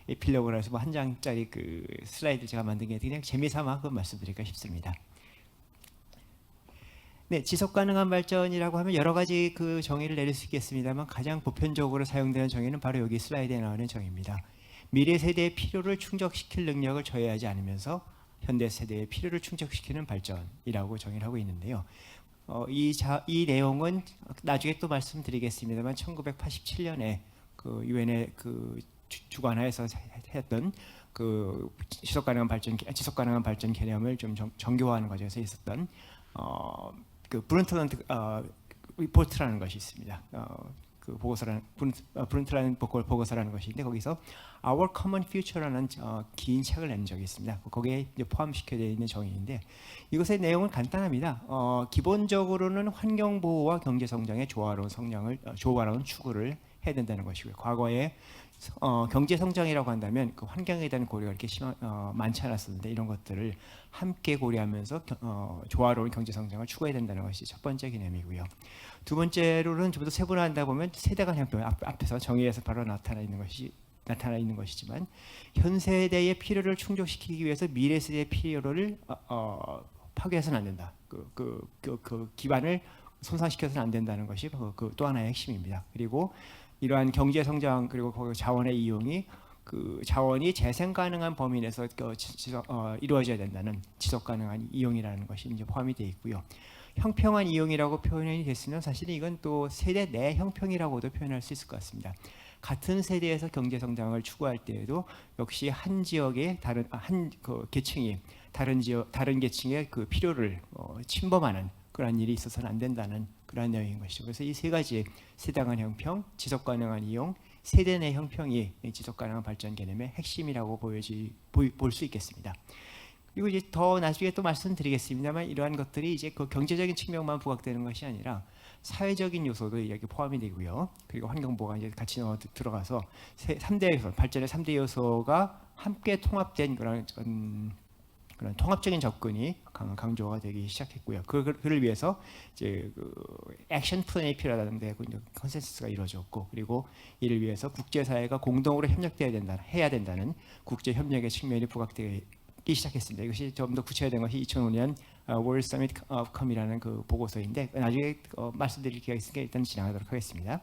에필로그로 해서 한 장짜리 그 슬라이드 제가 만든 게 그냥 재미삼아 그 말씀드릴까 싶습니다. 네, 지속 가능한 발전이라고 하면 여러 가지 그 정의를 내릴 수 있겠습니다만 가장 보편적으로 사용되는 정의는 바로 여기 슬라이드에 나오는 정의입니다. 미래 세대의 필요를 충족시킬 능력을 저해하지 않으면서 현대 세대의 필요를 충족시키는 발전이라고 정의를 하고 있는데요. 이 내용은 나중에 또 말씀드리겠습니다만 1987년에 그 유엔의 그 주관하에서 했던 그 지속 가능한 발전 개념을 좀 정교화하는 과정에서 있었던 그 브룬틀란드 리포트라는 것이 있습니다. 그 브룬틀란드 보고서라는 것인데 거기서 Our Common Future라는 긴 책을 낸 적이 있습니다. 거기에 이제 포함시켜 있는 정의인데 이것의 내용은 간단합니다. 기본적으로는 환경 보호와 경제 성장의 조화로운 추구를 해야 된다는 것이고요. 과거에 경제 성장이라고 한다면 그 환경에 대한 고려가 이렇게 많지 않았었는데 이런 것들을 함께 고려하면서 조화로운 경제 성장을 추구해야 된다는 것이 첫 번째 개념이고요. 두 번째로는 좀 더 세분화한다 보면 세대 간 형평, 앞에서 정의에서 바로 나타나 있는 것이지만 현 세대의 필요를 충족시키기 위해서 미래 세대의 필요를 파괴해서는 안 된다. 그 기반을 손상시켜서는 안 된다는 것이 또 하나의 핵심입니다. 그리고 이러한 경제 성장 그리고 자원의 이용이 그 자원이 재생 가능한 범위 내에서 이루어져야 된다는 지속 가능한 이용이라는 것이 이제 포함이 되어 있고요. 형평한 이용이라고 표현이 됐으면 사실은 이건 또 세대 내 형평이라고도 표현할 수 있을 것 같습니다. 같은 세대에서 경제 성장을 추구할 때에도 역시 한 지역의 계층이 다른 계층의 그 필요를 침범하는 그런 일이 있어서는 안 된다는 그런 내용인 것이죠. 그래서 이 세 가지 세대 간 형평, 지속 가능한 이용, 세대 내 형평이 지속 가능한 발전 개념의 핵심이라고 볼 수 있겠습니다. 그리고 이제 더 나중에 또 말씀드리겠습니다만 이러한 것들이 이제 그 경제적인 측면만 부각되는 것이 아니라 사회적인 요소도 여기 포함이 되고요. 그리고 환경보호가 이제 같이 들어가서 3대 요소, 발전의 3대 요소가 함께 통합된 그런 통합적인 접근이 강조가 되기 시작했고요. 그를 위해서 이제 그 액션 플랜이 필요하다는 데 컨센서스가 이루어졌고, 그리고 이를 위해서 국제사회가 공동으로 해야 된다는 국제 협력의 측면이 부각되기 시작했습니다. 이것이 좀 더 구체화된 것이 2005년 World Summit Outcome이라는 그 보고서인데 나중에 말씀드릴 기회가 있으니까 일단 진행하도록 하겠습니다.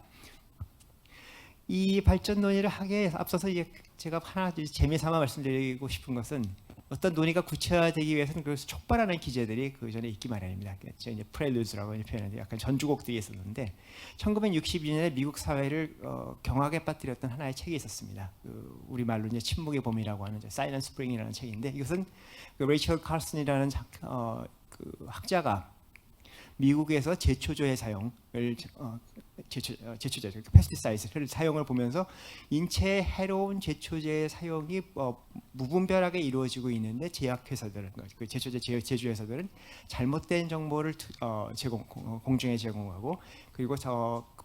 이 발전 논의를 하기에 앞서서 이제 제가 하나 재미삼아 말씀드리고 싶은 것은 어떤 논의가 구체화되기 위해서는 그것을 촉발하는 기제들이 그 전에 있기 마련입니다. 이제 프렐루즈라고 표현하는데 약간 전주곡들이 있었는데 1962년에 미국 사회를 경악에 빠뜨렸던 하나의 책이 있었습니다. 우리 말로 이제 침묵의 봄이라고 하는 사이런트 스프링이라는 책인데 이것은 그 레이첼 칼슨이라는 그 학자가 미국에서 제초제의 사용을 제초제, 페스티사이드를 사용을 보면서 인체에 해로운 제초제의 사용이 무분별하게 이루어지고 있는데 제약회사들은 그 제초제 제조회사들은 잘못된 정보를 공중에 제공하고 그리고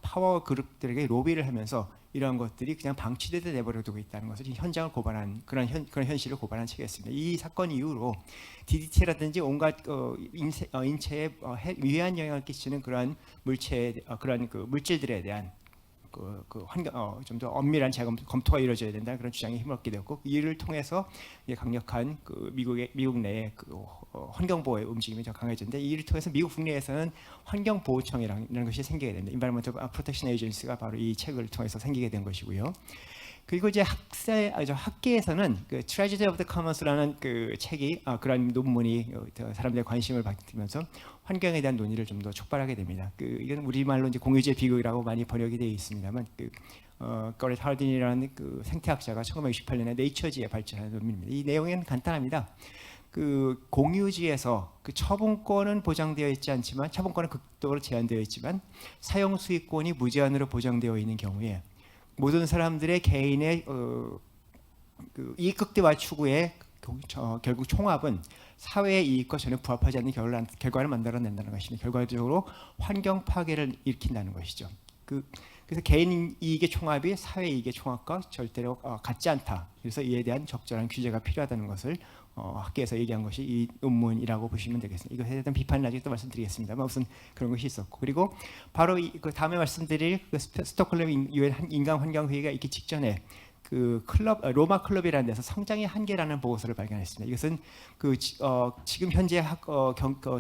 파워 그룹들에게 로비를 하면서 이러한 것들이 그냥 방치되듯 내버려두고 있다는 것을 현장을 고발한 그런 현실을 고발한 책이었습니다. 이 사건 이후로 DDT라든지 온갖 인체에 위해한 영향을 끼치는 그러한 물질들에 대한 그 환경 좀 더 엄밀한 재검 검토가 이루어져야 된다는 그런 주장이 힘없게 되었고 이를 통해서 이제 강력한 그 미국 내의 그 환경 보호의 움직임이 더 강해졌는데 이를 통해서 미국 국내에서는 환경 보호청이라는 것이 생기게 됩니다. Environmental Protection Agency가 바로 이 책을 통해서 생기게 된 것이고요. 그리고 이제 학계에서는 그 Tragedy of the Commons라는 그 책이 그런 논문이 사람들의 관심을 받으면서 환경에 대한 논의를 좀 더 촉발하게 됩니다. 이건 우리말로 이제 공유주의 비극이라고 많이 번역이 되어 있습니다만 거렛 하딘이라는 그 생태학자가 1968년에 네이처지에 발전한 논문입니다. 이 내용은 간단합니다. 그 공유지에서 그 처분권은 보장되어 있지 않지만 처분권은 극도로 제한되어 있지만 사용 수익권이 무제한으로 보장되어 있는 경우에 모든 사람들의 개인의 그 이익 극대화 추구의 결국 총합은 사회의 이익과 전혀 부합하지 않는 결과를 만들어낸다는 것입니다. 결과적으로 환경 파괴를 일으킨다는 것이죠. 그래서 개인 이익의 총합이 사회 이익의 총합과 절대로 같지 않다. 그래서 이에 대한 적절한 규제가 필요하다는 것을 학계에서 얘기한 것이 이 논문이라고 보시면 되겠습니다. 이것에 대한 비판은 나중에 또 말씀드리겠습니다만 우선 그런 것이 있었고 그리고 바로 그 다음에 말씀드릴 그 스톡홀름 유엔 인간 환경 회의가 있기 직전에 그 로마 클럽이라는 데서 성장의 한계라는 보고서를 발견했습니다. 이것은 지금 현재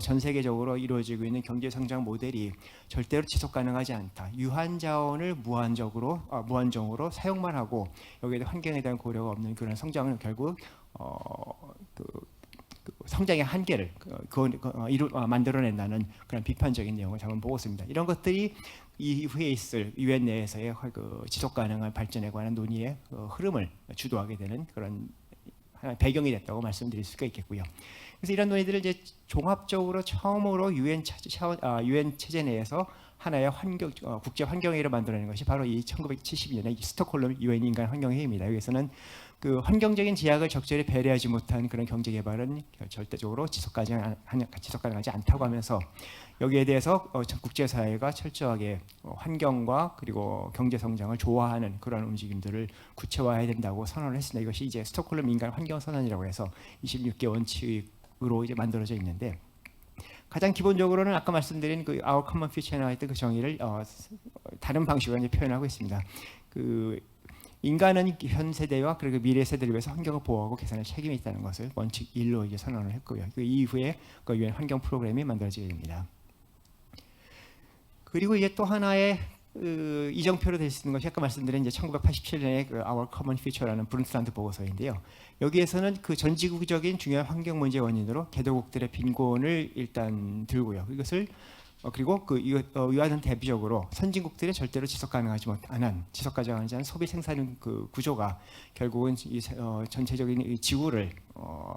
전 세계적으로 이루어지고 있는 경제 성장 모델이 절대로 지속 가능하지 않다. 유한 자원을 무한정으로 사용만 하고 여기에 환경에 대한 고려가 없는 그런 성장은 결국 성장의 한계를 만들어낸다는 그런 비판적인 내용을 담은 보고서입니다. 이런 것들이 이후에 있을 유엔 내에서의 그 지속 가능한 발전에 관한 논의의 흐름을 주도하게 되는 그런 배경이 됐다고 말씀드릴 수가 있겠고요. 그래서 이런 논의들을 이제 종합적으로 처음으로 유엔 체제 내에서 하나의 국제 환경회의를 만들어낸 것이 바로 이 1970년의 스톡홀름 유엔 인간 환경회의입니다. 여기서는 그 환경적인 제약을 적절히 배려하지 못한 그런 경제 개발은 절대적으로 지속 가능하지 않다고 하면서 여기에 대해서 국제사회가 철저하게 환경과 그리고 경제 성장을 조화하는 그런 움직임들을 구체화해야 된다고 선언을 했습니다. 이것이 이제 스톡홀름 인간 환경 선언이라고 해서 26개 원칙으로 이제 만들어져 있는데 가장 기본적으로는 아까 말씀드린 그 Our Common Future에 나와 있던 그 정의를 다른 방식으로 이제 표현하고 있습니다. 그 인간은 현 세대와 그리고 미래 세대를 위해서 환경을 보호하고 개선할 책임이 있다는 것을 원칙 1로 이제 선언을 했고요. 그 이후에 그 유엔 환경 프로그램이 만들어지게 됩니다. 그리고 이제 또 하나의 이정표로 될 수 있는 것이 아까 말씀드린 이제 1987년의 그 Our Common Future라는 브룬스란드 보고서인데요. 여기에서는 그 전지구적인 중요한 환경 문제 원인으로 개도국들의 빈곤을 일단 들고요. 이것을 그리고 이와는 대비적으로 선진국들의 절대로 지속 가능하지 않은 소비 생산 그 구조가 결국은 이 전체적인 이 지구를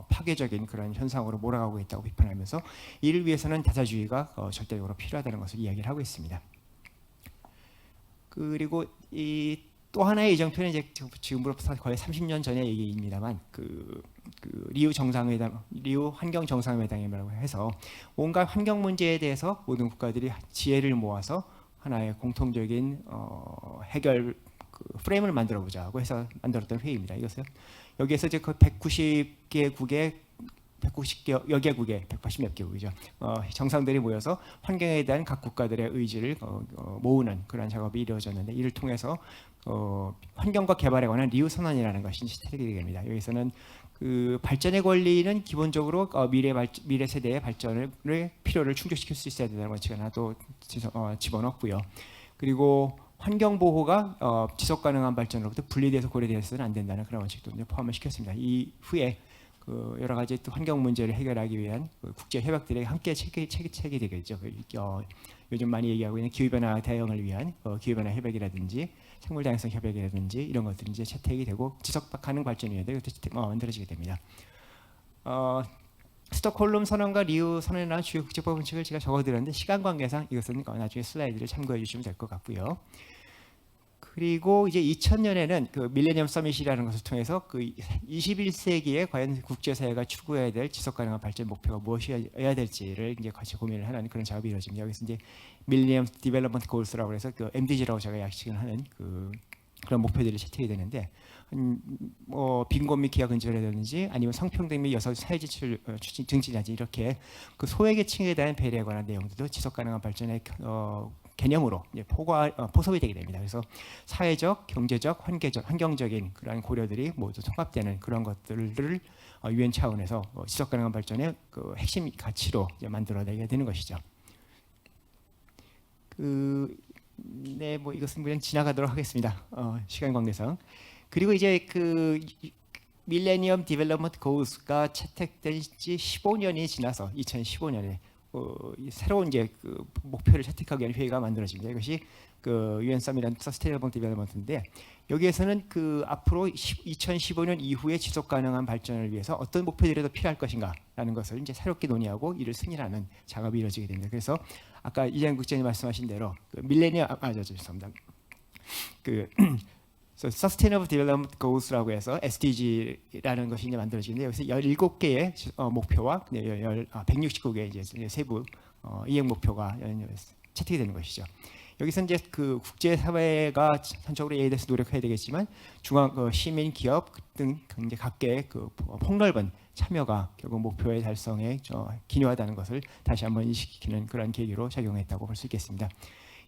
파괴적인 그런 현상으로 몰아가고 있다고 비판하면서 이를 위해서는 다자주의가 절대적으로 필요하다는 것을 이야기를 하고 있습니다. 그리고 이 또 하나의 이정표는 이제 지금으로부터 거의 30년 전의 얘기입니다만 리우 환경 정상회담이라고 해서 온갖 환경 문제에 대해서 모든 국가들이 지혜를 모아서 하나의 공통적인 해결 프레임을 만들어 보자고 해서 만들었던 회의입니다. 이것은 여기에서 이제 그 190개국의 180몇 개국이죠. 정상들이 모여서 환경에 대한 각 국가들의 의지를 모으는 그런 작업이 이루어졌는데 이를 통해서 환경과 개발에 관한 리우 선언이라는 것이 채택이 됩니다. 여기서는 그 발전의 권리는 기본적으로 미래 세대의 발전을 필요를 충족시킬 수 있어야 된다는 원칙을 하나 또 집어넣고요. 그리고 환경 보호가 지속 가능한 발전으로부터 분리돼서 고려되어서는 안 된다는 그런 원칙도 포함을 시켰습니다. 이후에 그 여러 가지 또 환경 문제를 해결하기 위한 국제 협약들이 함께 책이 되겠죠. 요즘 많이 얘기하고 있는 기후 변화 대응을 위한 기후 변화 협약이라든지 생물 다양성 협약이라든지 이런 것들이 이제 채택이 되고 지속 가능 발전이 만들어지게 됩니다. 스톡홀름 선언과 리우 선언에 나온 주요 국제법 원칙을 제가 적어드렸는데 시간 관계상 이것은 나중에 슬라이드를 참고해 주시면 될 것 같고요. 그리고 이제 2000년에는 그 밀레니엄 서밋이라는 것을 통해서 그 21세기에 과연 국제사회가 추구해야 될 지속 가능한 발전 목표가 무엇이어야 될지를 이제 같이 고민을 하는 그런 작업이 이루어집니다. 여기서 이제 밀레니엄 디벨롭먼트 골스라고 해서 그 MDG라고 제가 약식을 하는 그런 목표들이 채택이 되는데 빈곤 및 기아 근절이라든지 아니면 성평등 및 여성 사회 지출 증진이라든지 이렇게 그 소외계층에 대한 배려에 관한 내용들도 지속 가능한 발전의 개념으로 이제 포섭이 되게 됩니다. 그래서 사회적, 경제적, 환경적인 그러한 고려들이 모두 통합되는 그런 것들을 유엔 차원에서 지속 가능한 발전의 그 핵심 가치로 이제 만들어내게 되는 것이죠. 네, 뭐 이것은 그냥 지나가도록 하겠습니다. 시간 관계상. 그리고 이제 그 밀레니엄 디벨롭먼트 고울스가 채택된 지 15년이 지나서 2015년에 새로운 이제 그 목표를 채택하기 위한 회의가 만들어집니다. 이것이 그 UN Summit on Sustainable Development인데 여기에서는 그 앞으로 2015년 이후에 지속 가능한 발전을 위해서 어떤 목표들이 더 필요할 것인가라는 것을 이제 새롭게 논의하고 이를 승인하는 작업이 이루어지게 됩니다. 그래서 아까 이재영 국장님 말씀하신 대로 그 밀레니엄 죄송합니다. 그 Sustainable Development Goals라고 해서 SDG라는 것이 이제 만들어지는데 여기서 17개의 목표와 169개의 이제 세부 이행 목표가 채택이 되는 것이죠. 여기서 이제 그 국제 사회가 전적으로 이에 대해서 노력해야 되겠지만 시민, 기업 등 이제 각계의 그 폭넓은 참여가 결국 목표의 달성에 기여하다는 것을 다시 한번 인식시키는 그런 계기로 작용했다고 볼 수 있겠습니다.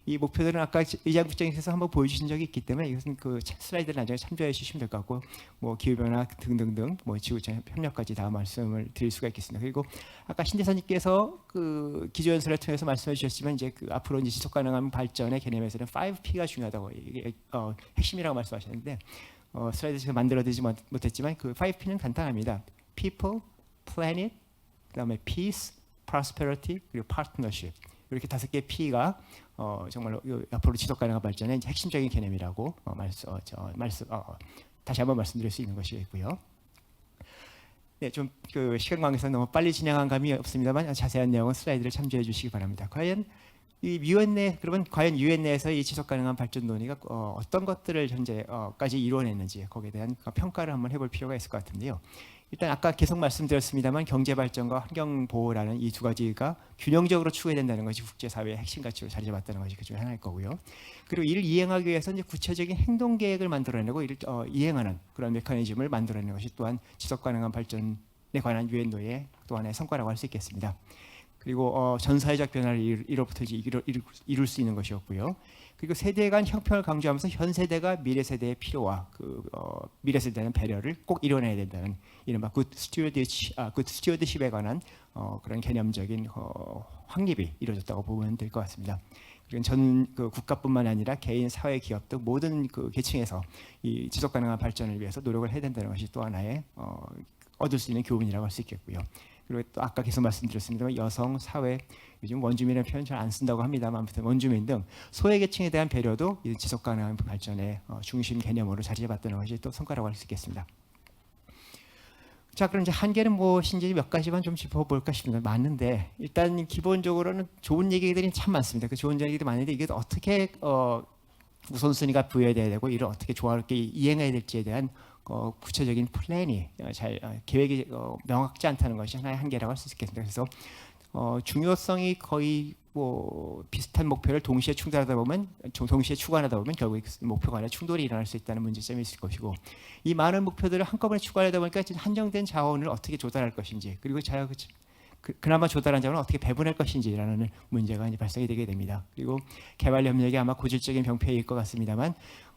이 목표들은 아까 이장 국장님께서 한번 보여주신 적이 있기 때문에 이것은 그 슬라이드를 나중에 참조해 주시면 될 것 같고 뭐 기후변화 등등등 뭐 지구촌 협력까지 다 말씀을 드릴 수가 있겠습니다. 그리고 아까 신대사님께서 그 기조연설을 통해서 말씀해 주셨지만 이제 그 앞으로 이제 지속 가능한 발전의 개념에서는 5P가 중요하다고 이게 핵심이라고 말씀하셨는데 슬라이드에서 만들어드리지 못했지만 그 5P는 간단합니다. People, Planet, 그다음에 Peace, Prosperity 그리고 Partnership. 이렇게 5개의 P가 정말로 앞으로 지속 가능한 발전의 핵심적인 개념이라고 다시 한번 말씀드릴 수 있는 것이고요. 네, 좀 그 시간 관계상 너무 빨리 진행한 감이 없습니다만 자세한 내용은 슬라이드를 참조해 주시기 바랍니다. 과연 이 유엔 내 그러면 과연 유엔 내에서 이 지속 가능한 발전 논의가 어떤 것들을 현재까지 이루어냈는지 거기에 대한 평가를 한번 해볼 필요가 있을 것 같은데요. 일단 아까 계속 말씀드렸습니다만 경제 발전과 환경 보호라는 이 두 가지가 균형적으로 추구된다는 것이 국제사회의 핵심 가치로 자리 잡았다는 것이 그중에 하나일 거고요. 그리고 이를 이행하기 위해서 이제 구체적인 행동 계획을 만들어내고 이를 이행하는 그런 메커니즘을 만들어내는 것이 또한 지속 가능한 발전에 관한 유엔 논의의 또 하나의 성과라고 할 수 있겠습니다. 그리고 전사회적 변화를 이로부터 이룰 수 있는 것이었고요. 그리고 세대 간 형평을 강조하면서 현 세대가 미래 세대의 필요와 미래 세대는 배려를 꼭 이뤄내야 된다는 이른바 굿 스튜어드십에 관한 그런 개념적인 확립이 이루어졌다고 보면 될 것 같습니다. 그리고 전 국가뿐만 아니라 개인, 사회, 기업 등 모든 그 계층에서 이 지속 가능한 발전을 위해서 노력을 해야 된다는 것이 또 하나의 얻을 수 있는 교훈이라고 할 수 있겠고요. 그리고 또 아까 계속 말씀드렸습니다만 여성, 사회, 요즘 원주민이라는 표현 잘 안 쓴다고 합니다만 아무튼 원주민 등 소외계층에 대한 배려도 이 지속 가능한 발전의 중심 개념으로 자리 잡았다는 것이 또 성과라고 할 수 있겠습니다. 자, 그럼 이제 한계는 무엇인지 몇 가지만 좀 짚어볼까 싶습니다. 많은데 일단 기본적으로는 좋은 얘기들이 참 많습니다. 그 좋은 얘기도 많은데 이게 어떻게 우선순위가 부여돼야 되고 이를 어떻게 조화롭게 이행해야 될지에 대한 구체적인 플랜이 계획이 명확지 않다는 것이 하나의 한계라고 할 수 있겠습니다. 그래서 중요성이 거의 뭐 비슷한 목표를 동시에 추구하다 보면 결국 목표 간에 충돌이 일어날 수 있다는 문제점이 있을 것이고 이 많은 목표들을 한꺼번에 추구하다 보니까 한정된 자원을 어떻게 조달할 것인지 그리고 그나마 조달한 자원을 어떻게 배분할 것인지라는 문제가 이제 발생이 되게 됩니다. 그리고 개발 협력이 아마 고질적인 병폐일 것 같습니다만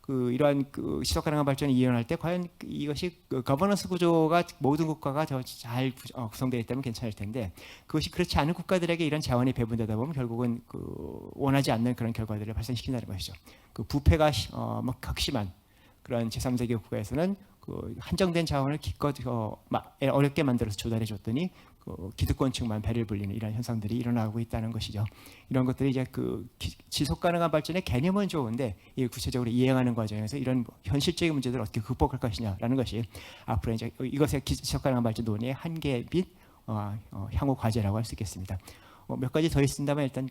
이러한 지속 가능한 발전이 일어날 때 과연 이것이 거버넌스 구조가 모든 국가가 잘 구성되어 있다면 괜찮을 텐데 그것이 그렇지 않은 국가들에게 이런 자원이 배분되다 보면 결국은 원하지 않는 그런 결과들을 발생시킨다는 것이죠. 부패가 극심한 그런 제3세계 국가에서는 한정된 자원을 기껏 어렵게 만들어서 조달해 줬더니 기득권층만 배를 불리는 이런 현상들이 일어나고 있다는 것이죠. 이런 것들이 이제 지속 가능한 발전의 개념은 좋은데 이 구체적으로 이행하는 과정에서 이런 현실적인 문제들을 어떻게 극복할 것이냐라는 것이 앞으로 이제 이것의 지속 가능한 발전 논의의 한계 및 향후 과제라고 할 수 있겠습니다. 몇 가지 더 있습니다만 일단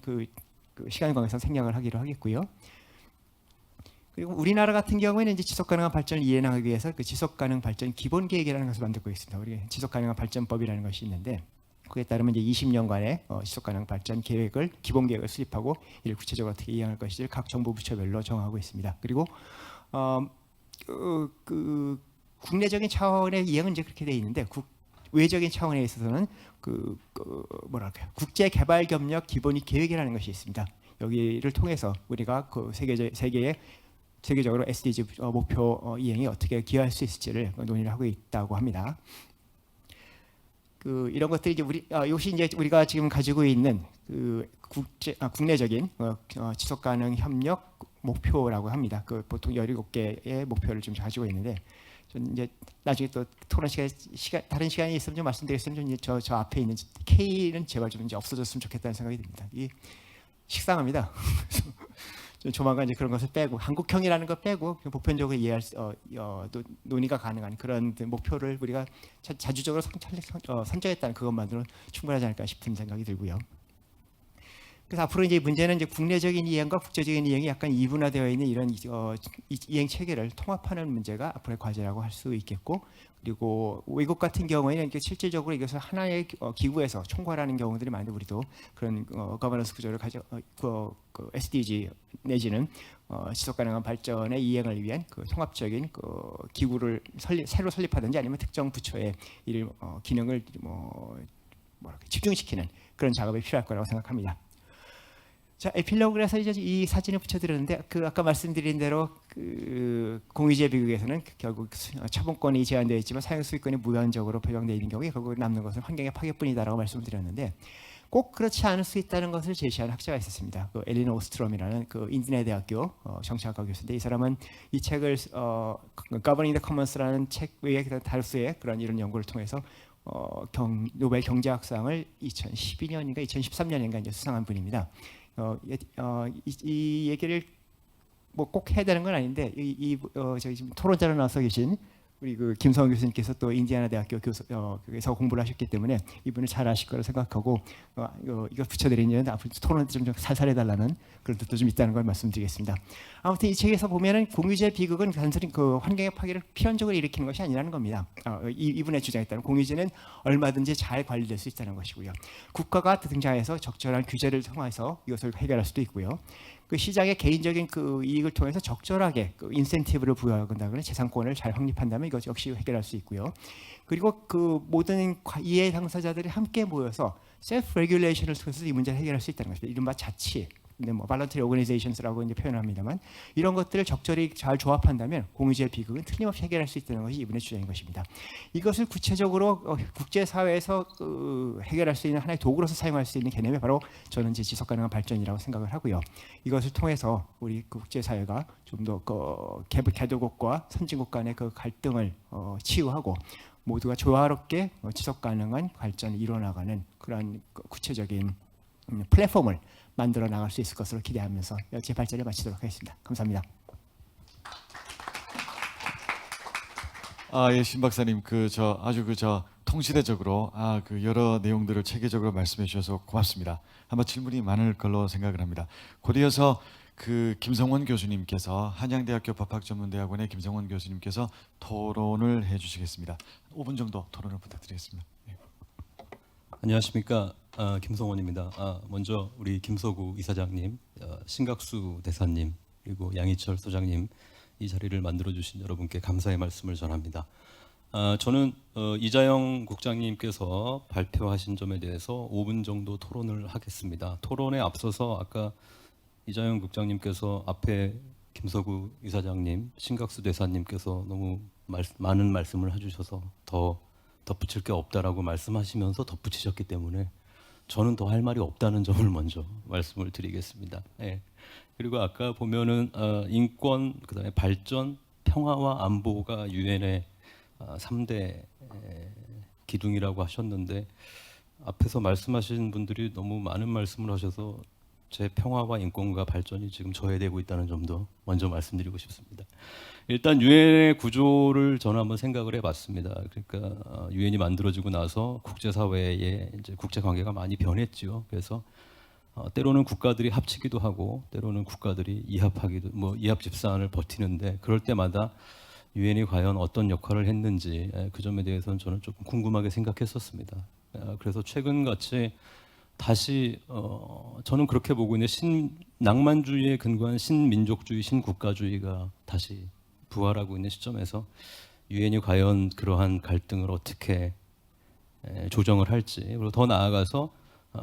시간 관계상 생략을 하기로 하겠고요. 그리고 우리나라 같은 경우에는 이제 지속 가능한 발전을 이해하기 위해서 지속 가능 발전 기본 계획이라는 것을 만들고 있습니다. 우리 지속 가능한 발전법이라는 것이 있는데 그에 따르면 이제 20년간의 지속 가능 발전 계획을 기본 계획을 수립하고 이를 구체적으로 어떻게 이행할 것인지 각 정부 부처별로 정하고 있습니다. 그리고 국내적인 차원의 이행은 이제 그렇게 돼 있는데 외적인 차원에 있어서는 국제 개발 협력 기본 계획이라는 것이 있습니다. 여기를 통해서 우리가 그 세계적으로 SDG 목표 이행에 어떻게 기여할 수 있을지를 논의를 하고 있다고 합니다. 이런 것들이 이제 이것이 이제 우리가 지금 가지고 있는 국내적인 지속 가능 협력 목표라고 합니다. 보통 17개의 목표를 좀 가지고 있는데, 전 이제 나중에 또 토론 다른 시간이 있으면 좀 말씀드리겠습니다. 저 앞에 있는 K는 제발 좀 이제 없어졌으면 좋겠다는 생각이 듭니다. 이 식상합니다. 좀 조만간 이제 그런 것을 빼고 한국형이라는 거 빼고 보편적으로 이해할 논의가 가능한 그런 목표를 우리가 자주적으로 선정했다는 그것만으로 충분하지 않을까 싶은 생각이 들고요. 그래서 앞으로 이제 문제는 이제 국내적인 이행과 국제적인 이행이 약간 이분화되어 있는 이런 이행 체계를 통합하는 문제가 앞으로의 과제라고 할 수 있겠고, 그리고 외국 같은 경우에는 실질적으로 이것을 하나의 기구에서 총괄하는 경우들이 많은데, 우리도 그런 거버넌스 구조를 SDG 내지는 지속 가능한 발전의 이행을 위한 통합적인 기구를 새로 설립하든지 아니면 특정 부처의 기능을 집중시키는 그런 작업이 필요할 거라고 생각합니다. 자, 에필로그에서 이제 이 사진을 붙여드렸는데, 아까 말씀드린 대로 공유제 비극에서는 결국 처분권이 제한되어 있지만 사용 수익권이 무한적으로 배정되어 있는 경우에 결국 남는 것은 환경의 파괴뿐이다라고 말씀을 드렸는데, 꼭 그렇지 않을 수 있다는 것을 제시한 학자가 있었습니다. 엘리너 오스트롬이라는 인디애나 대학교 정치학과 교수인데, 이 사람은 이 책을 Governing the Commons라는 책 외에 다수의 이런 연구를 통해서 노벨 경제학상을 2012년인가 2013년인가 이제 수상한 분입니다. 이 얘기를 뭐 꼭 해야 되는 건 아닌데, 저기 지금 토론자로 나서 계신 우리 김성원 교수님께서 또 인디애나 대학교 교수에서 공부를 하셨기 때문에 이분을 잘 아실 거라 생각하고 이거 붙여드리면 앞으로 토론 좀 살살해달라는 그런 뜻도 좀 있다는 걸 말씀드리겠습니다. 아무튼 이 책에서 보면은 공유제 비극은 단순히 환경의 파괴를 필연적으로 일으키는 것이 아니라는 겁니다. 이분의 주장에 따르면 공유제는 얼마든지 잘 관리될 수 있다는 것이고요. 국가가 등장해서 적절한 규제를 통해서 이것을 해결할 수도 있고요. 시장의 개인적인 이익을 통해서 적절하게 인센티브를 부여한다거나 재산권을 잘 확립한다면 이것 역시 해결할 수 있고요. 그리고 모든 이해 당사자들이 함께 모여서 셀프 레귤레이션을 통해서 이 문제를 해결할 수 있다는 것입니다. 이른바 자치, 근데 발런터리 오거니제이션스라고 이제 표현합니다만, 이런 것들을 적절히 잘 조합한다면 공유제 비극은 틀림없이 해결할 수 있다는 것이 이분의 주장인 것입니다. 이것을 구체적으로 국제사회에서 해결할 수 있는 하나의 도구로서 사용할 수 있는 개념이 바로 저는 이제 지속가능한 발전이라고 생각을 하고요. 이것을 통해서 우리 국제사회가 좀 더 개도국과 선진국 간의 갈등을 치유하고 모두가 조화롭게 지속가능한 발전을 이뤄나가는 그런 구체적인 플랫폼을 만들어 나갈 수 있을 것으로 기대하면서 제 발제를 마치도록 하겠습니다. 감사합니다. 예, 신 박사님, 아주 통시대적으로 여러 내용들을 체계적으로 말씀해 주셔서 고맙습니다. 아마 질문이 많을 걸로 생각을 합니다. 곧이어서 김성원 교수님께서 한양대학교 법학전문대학원의 김성원 교수님께서 토론을 해주시겠습니다. 5분 정도 토론을 부탁드리겠습니다. 네. 안녕하십니까, 김성원입니다. 먼저 우리 김서구 이사장님, 신각수 대사님, 그리고 양희철 소장님, 이 자리를 만들어 주신 여러분께 감사의 말씀을 전합니다. 저는 이자영 국장님께서 발표하신 점에 대해서 5분 정도 토론을 하겠습니다. 토론에 앞서서 아까 이자영 국장님께서 앞에 김서구 이사장님, 신각수 대사님께서 너무 많은 말씀을 해주셔서 더 덧붙일 게 없다라고 말씀하시면서 덧붙이셨기 때문에 저는 더 할 말이 없다는 점을 먼저 말씀을 드리겠습니다. 예. 그리고 아까 보면은 인권, 그다음에 발전, 평화와 안보가 유엔의 3대 기둥이라고 하셨는데, 앞에서 말씀하신 분들이 너무 많은 말씀을 하셔서 제 평화와 인권과 발전이 지금 저해되고 있다는 점도 먼저 말씀드리고 싶습니다. 일단 유엔의 구조를 저는 한번 생각을 해봤습니다. 그러니까 유엔이 만들어지고 나서 국제사회의 이제 국제 관계가 많이 변했죠. 그래서 때로는 국가들이 합치기도 하고, 때로는 국가들이 이합 집산을 버티는데, 그럴 때마다 유엔이 과연 어떤 역할을 했는지 그 점에 대해서는 저는 조금 궁금하게 생각했었습니다. 그래서 최근 같이 다시 저는 그렇게 보고 있는 낭만주의에 근거한 신민족주의, 신국가주의가 다시 부활하고 있는 시점에서 유엔이 과연 그러한 갈등을 어떻게 조정을 할지, 그리고 더 나아가서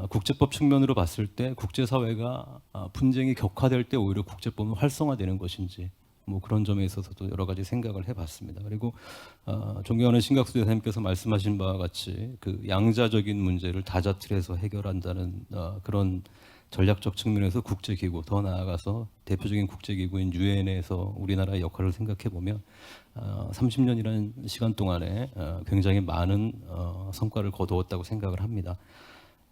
국제법 측면으로 봤을 때 국제사회가 분쟁이 격화될 때 오히려 국제법은 활성화되는 것인지 뭐 그런 점에 있어서도 여러 가지 생각을 해봤습니다. 그리고 존경하는 신각수 대사님께서 말씀하신 바와 같이 그 양자적인 문제를 다자틀에서 해결한다는 그런 전략적 측면에서 국제기구, 더 나아가서 대표적인 국제기구인 유엔에서 우리나라의 역할을 생각해 보면 30년이라는 시간 동안에 굉장히 많은 성과를 거두었다고 생각을 합니다.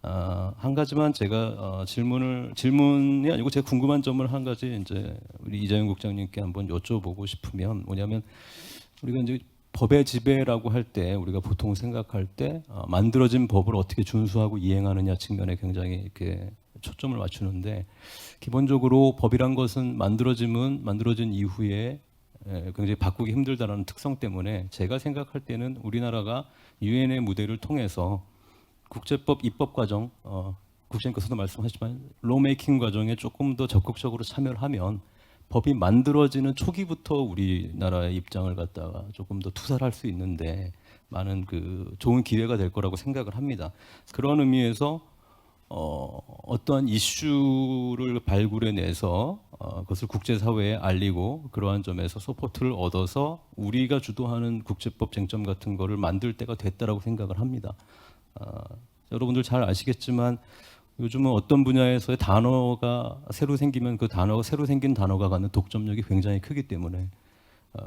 한 가지만 제가 질문이 아니고 제가 궁금한 점을 한 가지 이제 우리 이장윤 국장님께 한번 여쭤보고 싶으면 뭐냐면 우리가 이제 법의 지배라고 할 때 우리가 보통 생각할 때 만들어진 법을 어떻게 준수하고 이행하느냐 측면에 굉장히 이렇게 초점을 맞추는데 기본적으로 법이란 것은 만들어진 이후에 굉장히 바꾸기 힘들다라는 특성 때문에 제가 생각할 때는 우리나라가 유엔의 무대를 통해서 국제법 입법 과정, 국장님께서도 말씀하셨지만 로메이킹 과정에 조금 더 적극적으로 참여를 하면 법이 만들어지는 초기부터 우리나라의 입장을 갖다가 조금 더 투사를 할 수 있는데 많은 그 좋은 기회가 될 거라고 생각을 합니다. 그런 의미에서 어떠한 이슈를 발굴해내서 그것을 국제사회에 알리고 그러한 점에서 서포트를 얻어서 우리가 주도하는 국제법 쟁점 같은 거를 만들 때가 됐다라고 생각을 합니다. 여러분들 잘 아시겠지만 요즘은 어떤 분야에서의 단어가 새로 생기면 그 단어가 새로 생긴 단어가 갖는 독점력이 굉장히 크기 때문에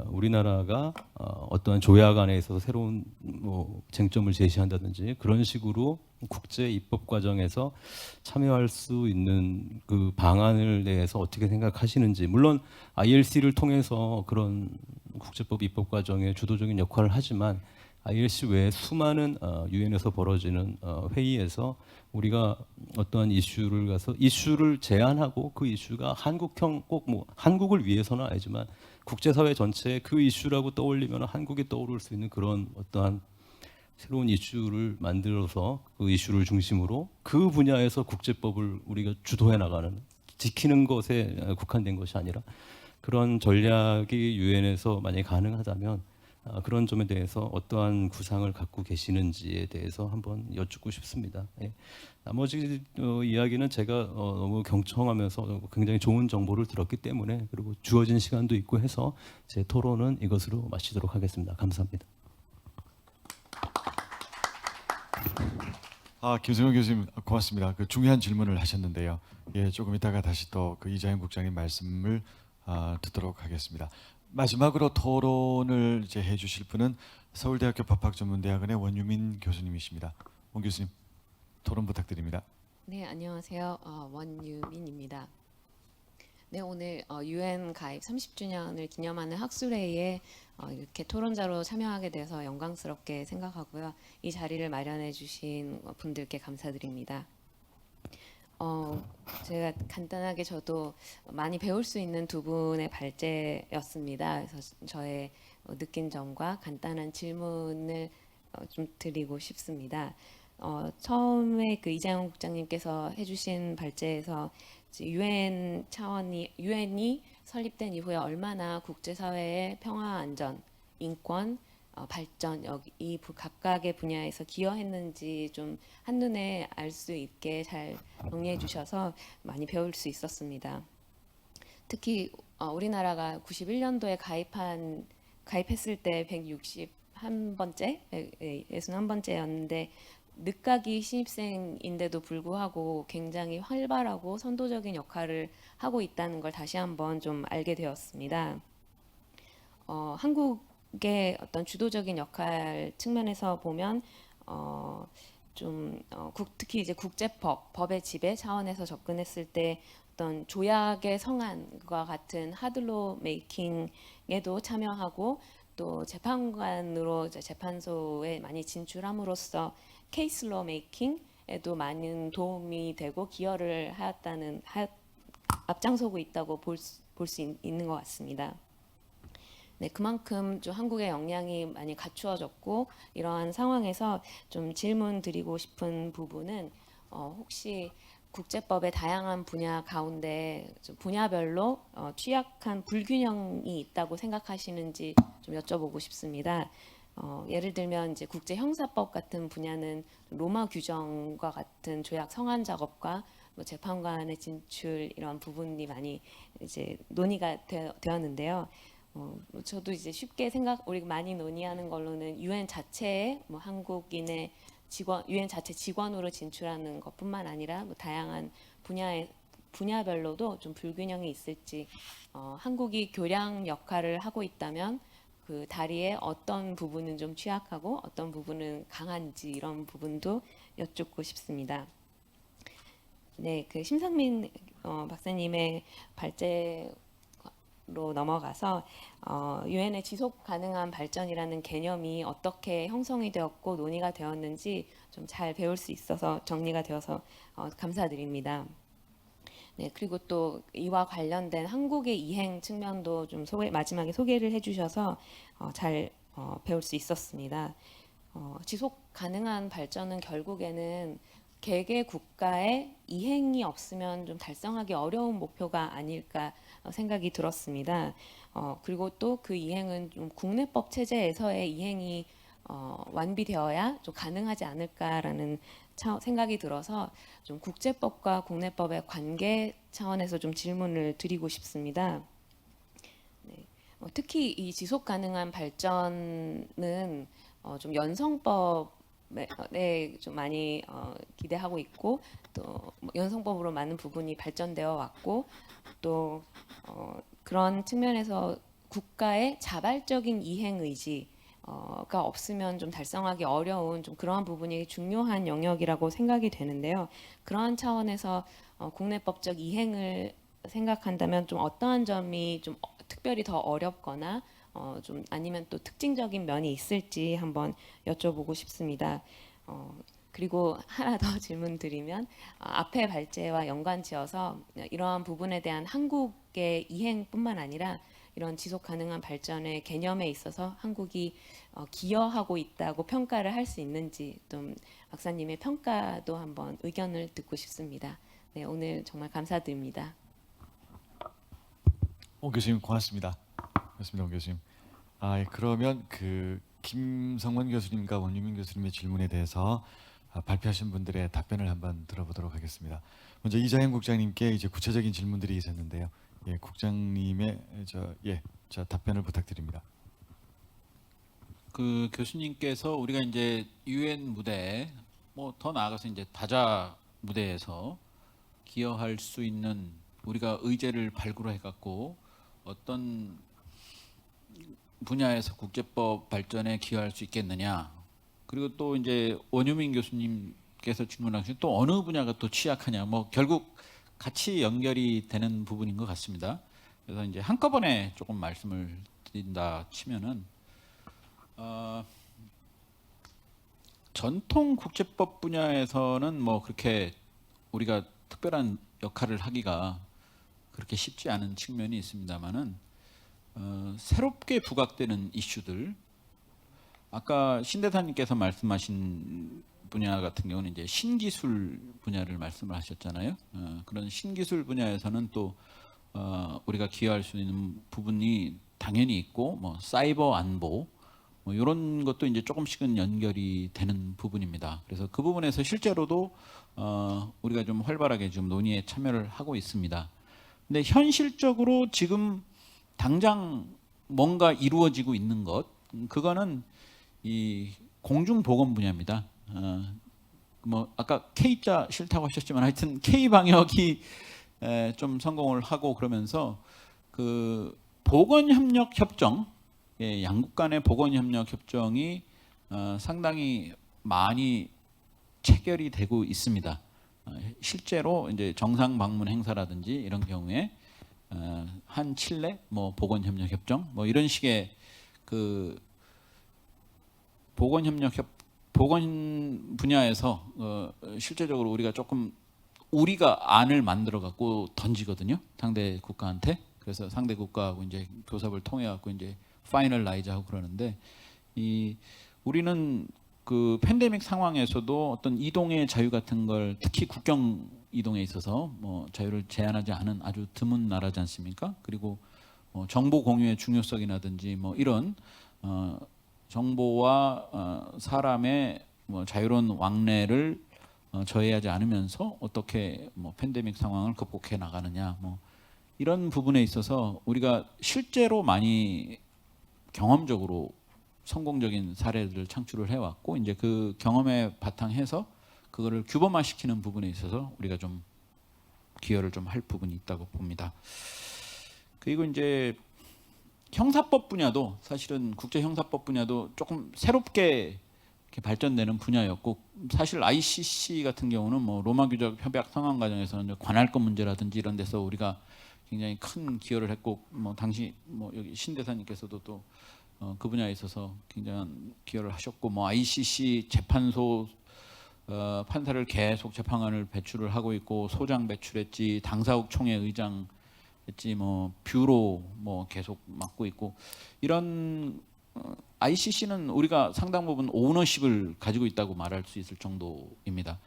우리나라가 어떠한 조약 안에 있어서 새로운 뭐 쟁점을 제시한다든지 그런 식으로 국제 입법 과정에서 참여할 수 있는 그 방안을 대해서 어떻게 생각하시는지 물론 ILC를 통해서 그런 국제법 입법 과정에 주도적인 역할을 하지만 ILC 외에 수많은 유엔에서 벌어지는 회의에서 우리가 어떠한 이슈를 가서 이슈를 제안하고 그 이슈가 한국형 꼭 뭐 한국을 위해서는 아니지만 국제사회 전체에 그 이슈라고 떠올리면 한국이 떠오를 수 있는 그런 어떠한 새로운 이슈를 만들어서 그 이슈를 중심으로 그 분야에서 국제법을 우리가 주도해 나가는 지키는 것에 국한된 것이 아니라 그런 전략이 유엔에서 만약에 가능하다면 그런 점에 대해서 어떠한 구상을 갖고 계시는지에 대해서 한번 여쭙고 싶습니다. 예. 나머지 이야기는 제가 너무 경청하면서 굉장히 좋은 정보를 들었기 때문에 그리고 주어진 시간도 있고 해서 제 토론은 이것으로 마치도록 하겠습니다. 감사합니다. 김성현 교수님 고맙습니다. 그 중요한 질문을 하셨는데요. 예, 조금 이따가 다시 또 그 이장윤 국장님 말씀을 듣도록 하겠습니다. 마지막으로 토론을 이제 해주실 분은 서울대학교 법학전문대학원의 원유민 교수님이십니다. 원 교수님 토론 부탁드립니다. 네, 안녕하세요. 원유민입니다. 네, 오늘 유엔 가입 30주년을 기념하는 학술회의에 이렇게 토론자로 참여하게 돼서 영광스럽게 생각하고요. 이 자리를 마련해 주신 분들께 감사드립니다. 제가 간단하게 저도 많이 배울 수 있는 두 분의 발제였습니다. 그래서 저의 느낀 점과 간단한 질문을 좀 드리고 싶습니다. 처음에 그 이장훈 국장님께서 해주신 발제에서 유엔이 설립된 이후에 얼마나 국제사회의 평화, 안전, 인권, 발전 이 각각의 분야에서 기여했는지 좀 한눈에 알 수 있게 잘 정리해 주셔서 많이 배울 수 있었습니다. 특히 우리나라가 91년도에 가입했을 때 161번째, 61번째였는데 늦가기 신입생인데도 불구하고 굉장히 활발하고 선도적인 역할을 하고 있다는 걸 다시 한번 좀 알게 되었습니다. 한국의 어떤 주도적인 역할 측면에서 보면 특히 이제 법의 지배 차원에서 접근했을 때 어떤 조약의 성안과 같은 하드로 메이킹에도 참여하고 또 재판관으로 재판소에 많이 진출함으로써 케이스로 메이킹에도 많은 도움이 되고 기여를 앞장서고 있다고 볼 수 있는 것 같습니다. 네, 그만큼 좀 한국의 역량이 많이 갖추어졌고 이러한 상황에서 좀 질문 드리고 싶은 부분은 혹시 국제법의 다양한 분야 가운데 좀 분야별로 취약한 불균형이 있다고 생각하시는지 좀 여쭤보고 싶습니다. 예를 들면 이제 국제 형사법 같은 분야는 로마 규정과 같은 조약 성안 작업과 뭐 재판관의 진출 이런 부분이 많이 이제 논의가 되었는데요. 저도 이제 쉽게 우리 많이 논의하는 걸로는 유엔 자체에 뭐 한국인의 유엔 자체 직원으로 진출하는 것뿐만 아니라 뭐 다양한 분야별로도 좀 불균형이 있을지, 한국이 교량 역할을 하고 있다면 그 다리의 어떤 부분은 좀 취약하고 어떤 부분은 강한지 이런 부분도 여쭙고 싶습니다. 네, 그 심상민 박사님의 발제로 넘어가서 유엔의 지속 가능한 발전이라는 개념이 어떻게 형성이 되었고 논의가 되었는지 좀 잘 배울 수 있어서 정리가 되어서 감사드립니다. 네, 그리고 또 이와 관련된 한국의 이행 측면도 좀 마지막에 소개를 해주셔서 잘 배울 수 있었습니다. 지속 가능한 발전은 결국에는 개개 국가의 이행이 없으면 좀 달성하기 어려운 목표가 아닐까 생각이 들었습니다. 그리고 또 그 이행은 좀 국내법 체제에서의 이행이 완비되어야 좀 가능하지 않을까라는 생각이 들어서 좀 국제법과 국내법의 관계 차원에서 좀 질문을 드리고 싶습니다. 네. 특히 이 지속 가능한 발전은 좀 연성법에 좀 많이 기대하고 있고 또 연성법으로 많은 부분이 발전되어 왔고 또 그런 측면에서 국가의 자발적인 이행 의지가 없으면 좀 달성하기 어려운 좀 그러한 부분이 중요한 영역이라고 생각이 되는데요. 그러한 차원에서 국내법적 이행을 생각한다면 좀 어떠한 점이 좀 특별히 더 어렵거나 좀 아니면 또 특징적인 면이 있을지 한번 여쭤보고 싶습니다. 그리고 하나 더 질문드리면 앞에 발제와 연관지어서 이러한 부분에 대한 한국의 이행뿐만 아니라 이런 지속 가능한 발전의 개념에 있어서 한국이 기여하고 있다고 평가를 할 수 있는지 좀 박사님의 평가도 한번 의견을 듣고 싶습니다. 네, 오늘 정말 감사드립니다. 오 교수님 고맙습니다. 고맙습니다, 오 교수님. 예, 그러면 그 김성원 교수님과 원유민 교수님의 질문에 대해서 발표하신 분들의 답변을 한번 들어보도록 하겠습니다. 먼저 이자영 국장님께 이제 구체적인 질문들이 있었는데요. 예, 국장님의 저 답변을 부탁드립니다. 그 교수님께서 우리가 이제 유엔 무대 뭐 더 나아가서 이제 다자 무대에서 기여할 수 있는 우리가 의제를 발굴해 갖고 어떤 분야에서 국제법 발전에 기여할 수 있겠느냐. 그리고 또 이제 원유민 교수님께서 질문하신 또 어느 분야가 또 취약하냐. 뭐 결국 같이 연결이 되는 부분인 것 같습니다. 그래서 이제 한꺼번에 조금 말씀을 드린다 치면은 전통 국제법 분야에서는 뭐 그렇게 우리가 특별한 역할을 하기가 그렇게 쉽지 않은 측면이 있습니다만은 새롭게 부각되는 이슈들, 아까 신대사님께서 말씀하신 분야 같은 경우는 이제 신기술 분야를 말씀을 하셨잖아요. 그런 신기술 분야에서는 또 우리가 기여할 수 있는 부분이 당연히 있고, 뭐 사이버 안보 뭐 이런 것도 이제 조금씩은 연결이 되는 부분입니다. 그래서 그 부분에서 실제로도 우리가 좀 활발하게 지금 논의에 참여를 하고 있습니다. 근데 현실적으로 지금 당장 뭔가 이루어지고 있는 것, 그거는 이 공중보건 분야입니다. 뭐 아까 K자 싫다고 하셨지만 하여튼 K 방역이 좀 성공을 하고 그러면서 그 보건협력 협정, 양국 간의 보건협력 협정이 상당히 많이 체결이 되고 있습니다. 실제로 이제 정상 방문 행사라든지 이런 경우에 한 칠레 뭐 보건협력 협정 뭐 이런 식의 그 보건 분야에서 실제적으로 우리가 조금 우리가 안을 만들어 갖고 던지거든요, 상대 국가한테. 그래서 상대 국가하고 이제 교섭을 통해 갖고 이제 파이널라이즈하고 그러는데, 우리는 그 팬데믹 상황에서도 어떤 이동의 자유 같은 걸, 특히 국경 이동에 있어서 뭐 자유를 제한하지 않은 아주 드문 나라지 않습니까? 그리고 정보 공유의 중요성이라든지 뭐 이런 정보와 사람의 뭐 자유로운 왕래를 저해하지 않으면서 어떻게 뭐 팬데믹 상황을 극복해 나가느냐 뭐 이런 부분에 있어서 우리가 실제로 많이 경험적으로 성공적인 사례들을 창출을 해왔고 이제 그 경험에 바탕해서 그거를 규범화시키는 부분에 있어서 우리가 좀 기여를 좀 할 부분이 있다고 봅니다. 그리고 이제 형사법 분야도 사실은 국제 형사법 분야도 조금 새롭게 이렇게 발전되는 분야였고 사실 ICC 같은 경우는 뭐 로마 규적 협약 성안 과정에서는 관할권 문제라든지 이런 데서 우리가 굉장히 큰 기여를 했고 뭐 당시 뭐 여기 신 대사님께서도 또 그 분야에 있어서 굉장한 기여를 하셨고 뭐 ICC 재판소 판사를 계속 재판관을 배출을 하고 있고 소장 배출했지 당사국 총회 의장 했지 뭐 뷰로 뭐 계속 맡고 있고 이런 ICC는 우리가 상당 부분 오너십을 가지고 있다고 말할 수 있을 정도입니다.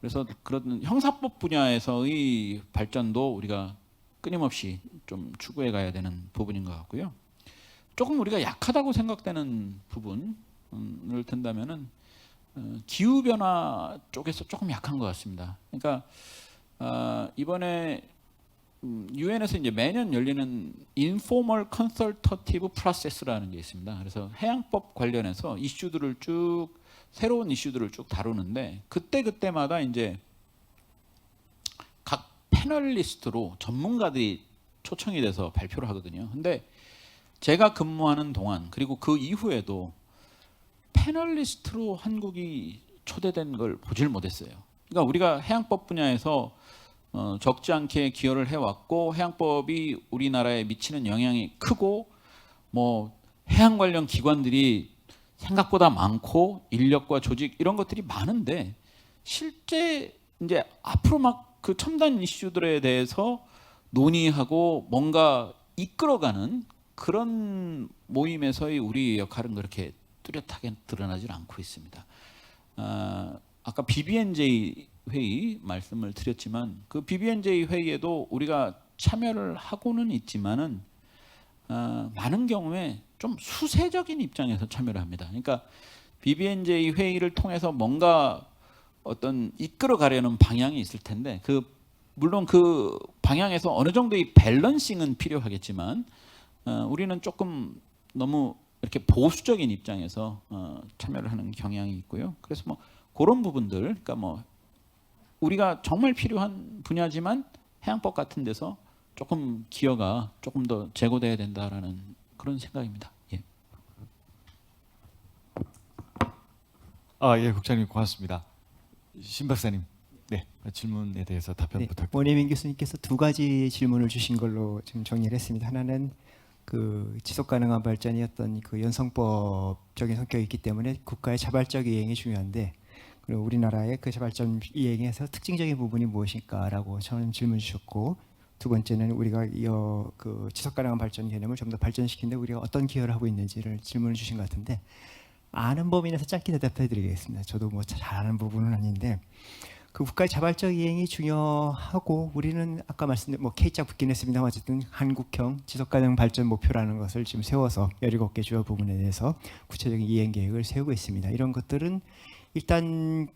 그래서 그런 형사법 분야에서의 발전도 우리가 끊임없이 좀 추구해 가야 되는 부분인 것 같고요. 조금 우리가 약하다고 생각되는 부분을 든다면은 기후 변화 쪽에서 조금 약한 것 같습니다. 그러니까 이번에 유엔에서 이제 매년 열리는 Informal Consultative Process라는 게 있습니다. 그래서 해양법 관련해서 이슈들을 쭉 새로운 이슈들을 쭉 다루는데 그때마다 이제 각 패널리스트로 전문가들이 초청이 돼서 발표를 하거든요. 근데 제가 근무하는 동안 그리고 그 이후에도 패널리스트로 한국이 초대된 걸 보질 못했어요. 그러니까 우리가 해양법 분야에서 적지 않게 기여를 해왔고 해양법이 우리나라에 미치는 영향이 크고 뭐 해양 관련 기관들이 생각보다 많고 인력과 조직 이런 것들이 많은데 실제 이제 앞으로 막 그 첨단 이슈들에 대해서 논의하고 뭔가 이끌어가는 그런 모임에서의 우리 역할은 그렇게 뚜렷하게 드러나질 않고 있습니다. 아까 BBNJ 회의 말씀을 드렸지만 그 BBNJ 회의에도 우리가 참여를 하고는 있지만은 많은 경우에 좀 수세적인 입장에서 참여를 합니다. 그러니까 BBNJ 회의를 통해서 뭔가 어떤 이끌어 가려는 방향이 있을 텐데 물론 그 방향에서 어느 정도의 밸런싱은 필요하겠지만 우리는 조금 너무 이렇게 보수적인 입장에서 참여를 하는 경향이 있고요. 그래서 뭐 그런 부분들, 그러니까 뭐 우리가 정말 필요한 분야지만 해양법 같은 데서 조금 기여가 조금 더 제고돼야 된다라는 그런 생각입니다. 예. 예, 국장님 고맙습니다. 신 박사님, 네, 질문에 대해서 답변 네, 부탁드립니다. 원혜민 교수님께서 두 가지 질문을 주신 걸로 지금 정리를 했습니다. 하나는 그 지속 가능한 발전이 어떤 그 연성법적인 성격이 있기 때문에 국가의 자발적 이행이 중요한데 그리고 우리나라의 그 자발적 이행에서 특징적인 부분이 무엇일까라고 처음 질문 주셨고 두 번째는 우리가 그 지속 가능한 발전 개념을 좀 더 발전시키는데 우리가 어떤 기여를 하고 있는지를 질문을 주신 것 같은데 아는 범위에서 짧게 대답해 드리겠습니다. 저도 뭐 잘 아는 부분은 아닌데 그 국가의 자발적 이행이 중요하고 우리는 아까 말씀드린 뭐 K자 붙긴 했습니다만 어쨌든 한국형 지속가능 발전 목표라는 것을 지금 세워서 17개 주요 부분에 대해서 구체적인 이행 계획을 세우고 있습니다. 이런 것들은 일단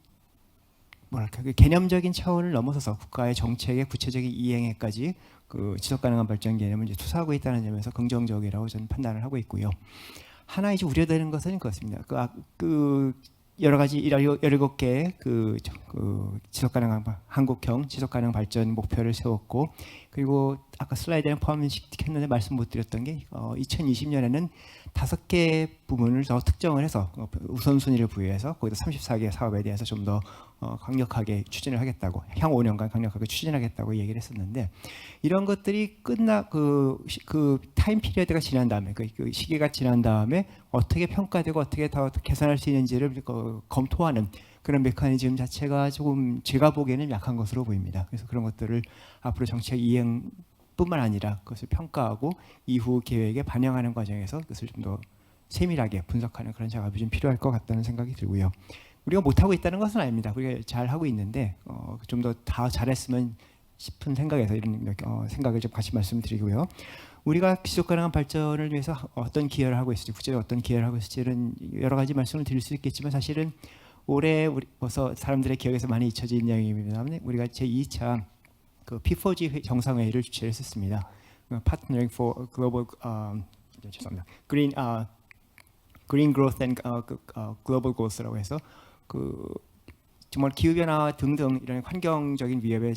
뭐랄까 그 개념적인 차원을 넘어서서 국가의 정책의 구체적인 이행에까지 그 지속가능한 발전 개념을 이제 투사하고 있다는 점에서 긍정적이라고 저는 판단을 하고 있고요. 하나 이제 우려되는 것은 그렇습니다. 그 여러 가지 17개의 그 지속가능한 한국형 지속가능 발전 목표를 세웠고 그리고 아까 슬라이드에 포함시켰는데 말씀 못 드렸던 게 2020년에는 5개 부분을 더 특정을 해서 우선순위를 부여해서 거기다 34개 사업에 대해서 좀 더 강력하게 추진을 하겠다고 향후 5년간 강력하게 추진하겠다고 얘기를 했었는데 이런 것들이 그 타임 피리어드가 지난 다음에 그 시기가 지난 다음에 어떻게 평가되고 어떻게 더 개선할 수 있는지를 검토하는 그런 메커니즘 자체가 조금 제가 보기에는 약한 것으로 보입니다. 그래서 그런 것들을 앞으로 정책 이행뿐만 아니라 그것을 평가하고 이후 계획에 반영하는 과정에서 그것을 좀 더 세밀하게 분석하는 그런 작업이 좀 필요할 것 같다는 생각이 들고요. 우리가 못하고 있다는 것은 아닙니다. 우리가 잘 하고 있는데 좀 더 잘했으면 싶은 생각에서 이런 생각을 좀 같이 말씀드리고요. 우리가 지속 가능한 발전을 위해서 어떤 기여를 하고 있을지, 국제적으로 어떤 기여를 하고 있을지는 여러 가지 말씀을 드릴 수 있겠지만 사실은 올해 벌써 사람들의 기억에서 많이 잊혀진 내용입니다만 우리가 제2차 그 P4G 정상회의를 주최했었습니다. Partnering for Global 죄송합니다. Green Growth and Global Goals라고 해서 그 정말 기후 변화 등등 이런 환경적인 위협에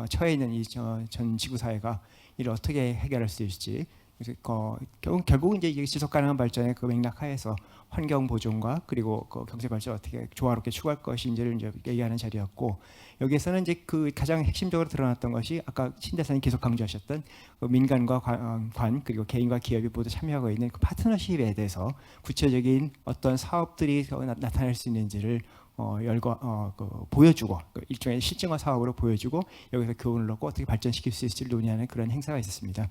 처해 있는 이 전 지구 사회가 이를 어떻게 해결할 수 있을지, 그래서 결국은 이제 지속 가능한 발전의 그 맥락 하에서 환경 보존과 그리고 그 경제 발전 어떻게 조화롭게 추구할 것인지를 이제 얘기하는 자리였고, 여기에서는 이제 그 가장 핵심적으로 드러났던 것이 아까 신 대사님 계속 강조하셨던 그 민간과 관 그리고 개인과 기업이 모두 참여하고 있는 그 파트너십에 대해서 구체적인 어떤 사업들이 나타날 수 있는지를 보여주고 일종의 실증화 사업으로 보여주고 여기서 교훈을 얻고 어떻게 발전시킬 수 있을지를 논의하는 그런 행사가 있었습니다.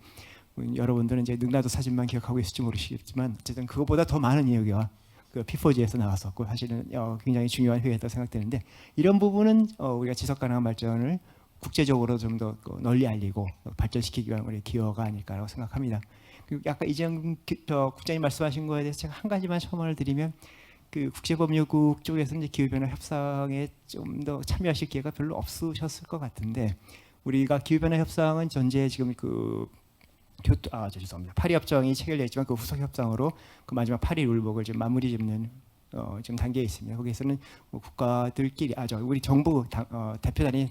여러분들은 이제 능라도 사진만 기억하고 있을지 모르시겠지만 어쨌든 그것보다 더 많은 이야기가 그 P4G에서 나왔었고 사실은 굉장히 중요한 회의였다고 생각되는데, 이런 부분은 우리가 지속 가능한 발전을 국제적으로 좀 더 널리 알리고 발전시키기 위한 우리 기여가 아닐까라고 생각합니다. 그리고 아까 이재영 국장님 말씀하신 거에 대해서 제가 한 가지만 첨언을 드리면, 그 국제법률국 쪽에서 이제 기후변화 협상에 좀 더 참여하실 기회가 별로 없으셨을 것 같은데, 우리가 기후변화 협상은 전제 지금 죄송합니다. 파리 협정이 체결됐지만 그 후속 협상으로 그 마지막 파리 룰북을 지금 마무리 짓는 지금 단계에 있습니다. 거기에서는 뭐 국가들끼리 우리 정부 대표단이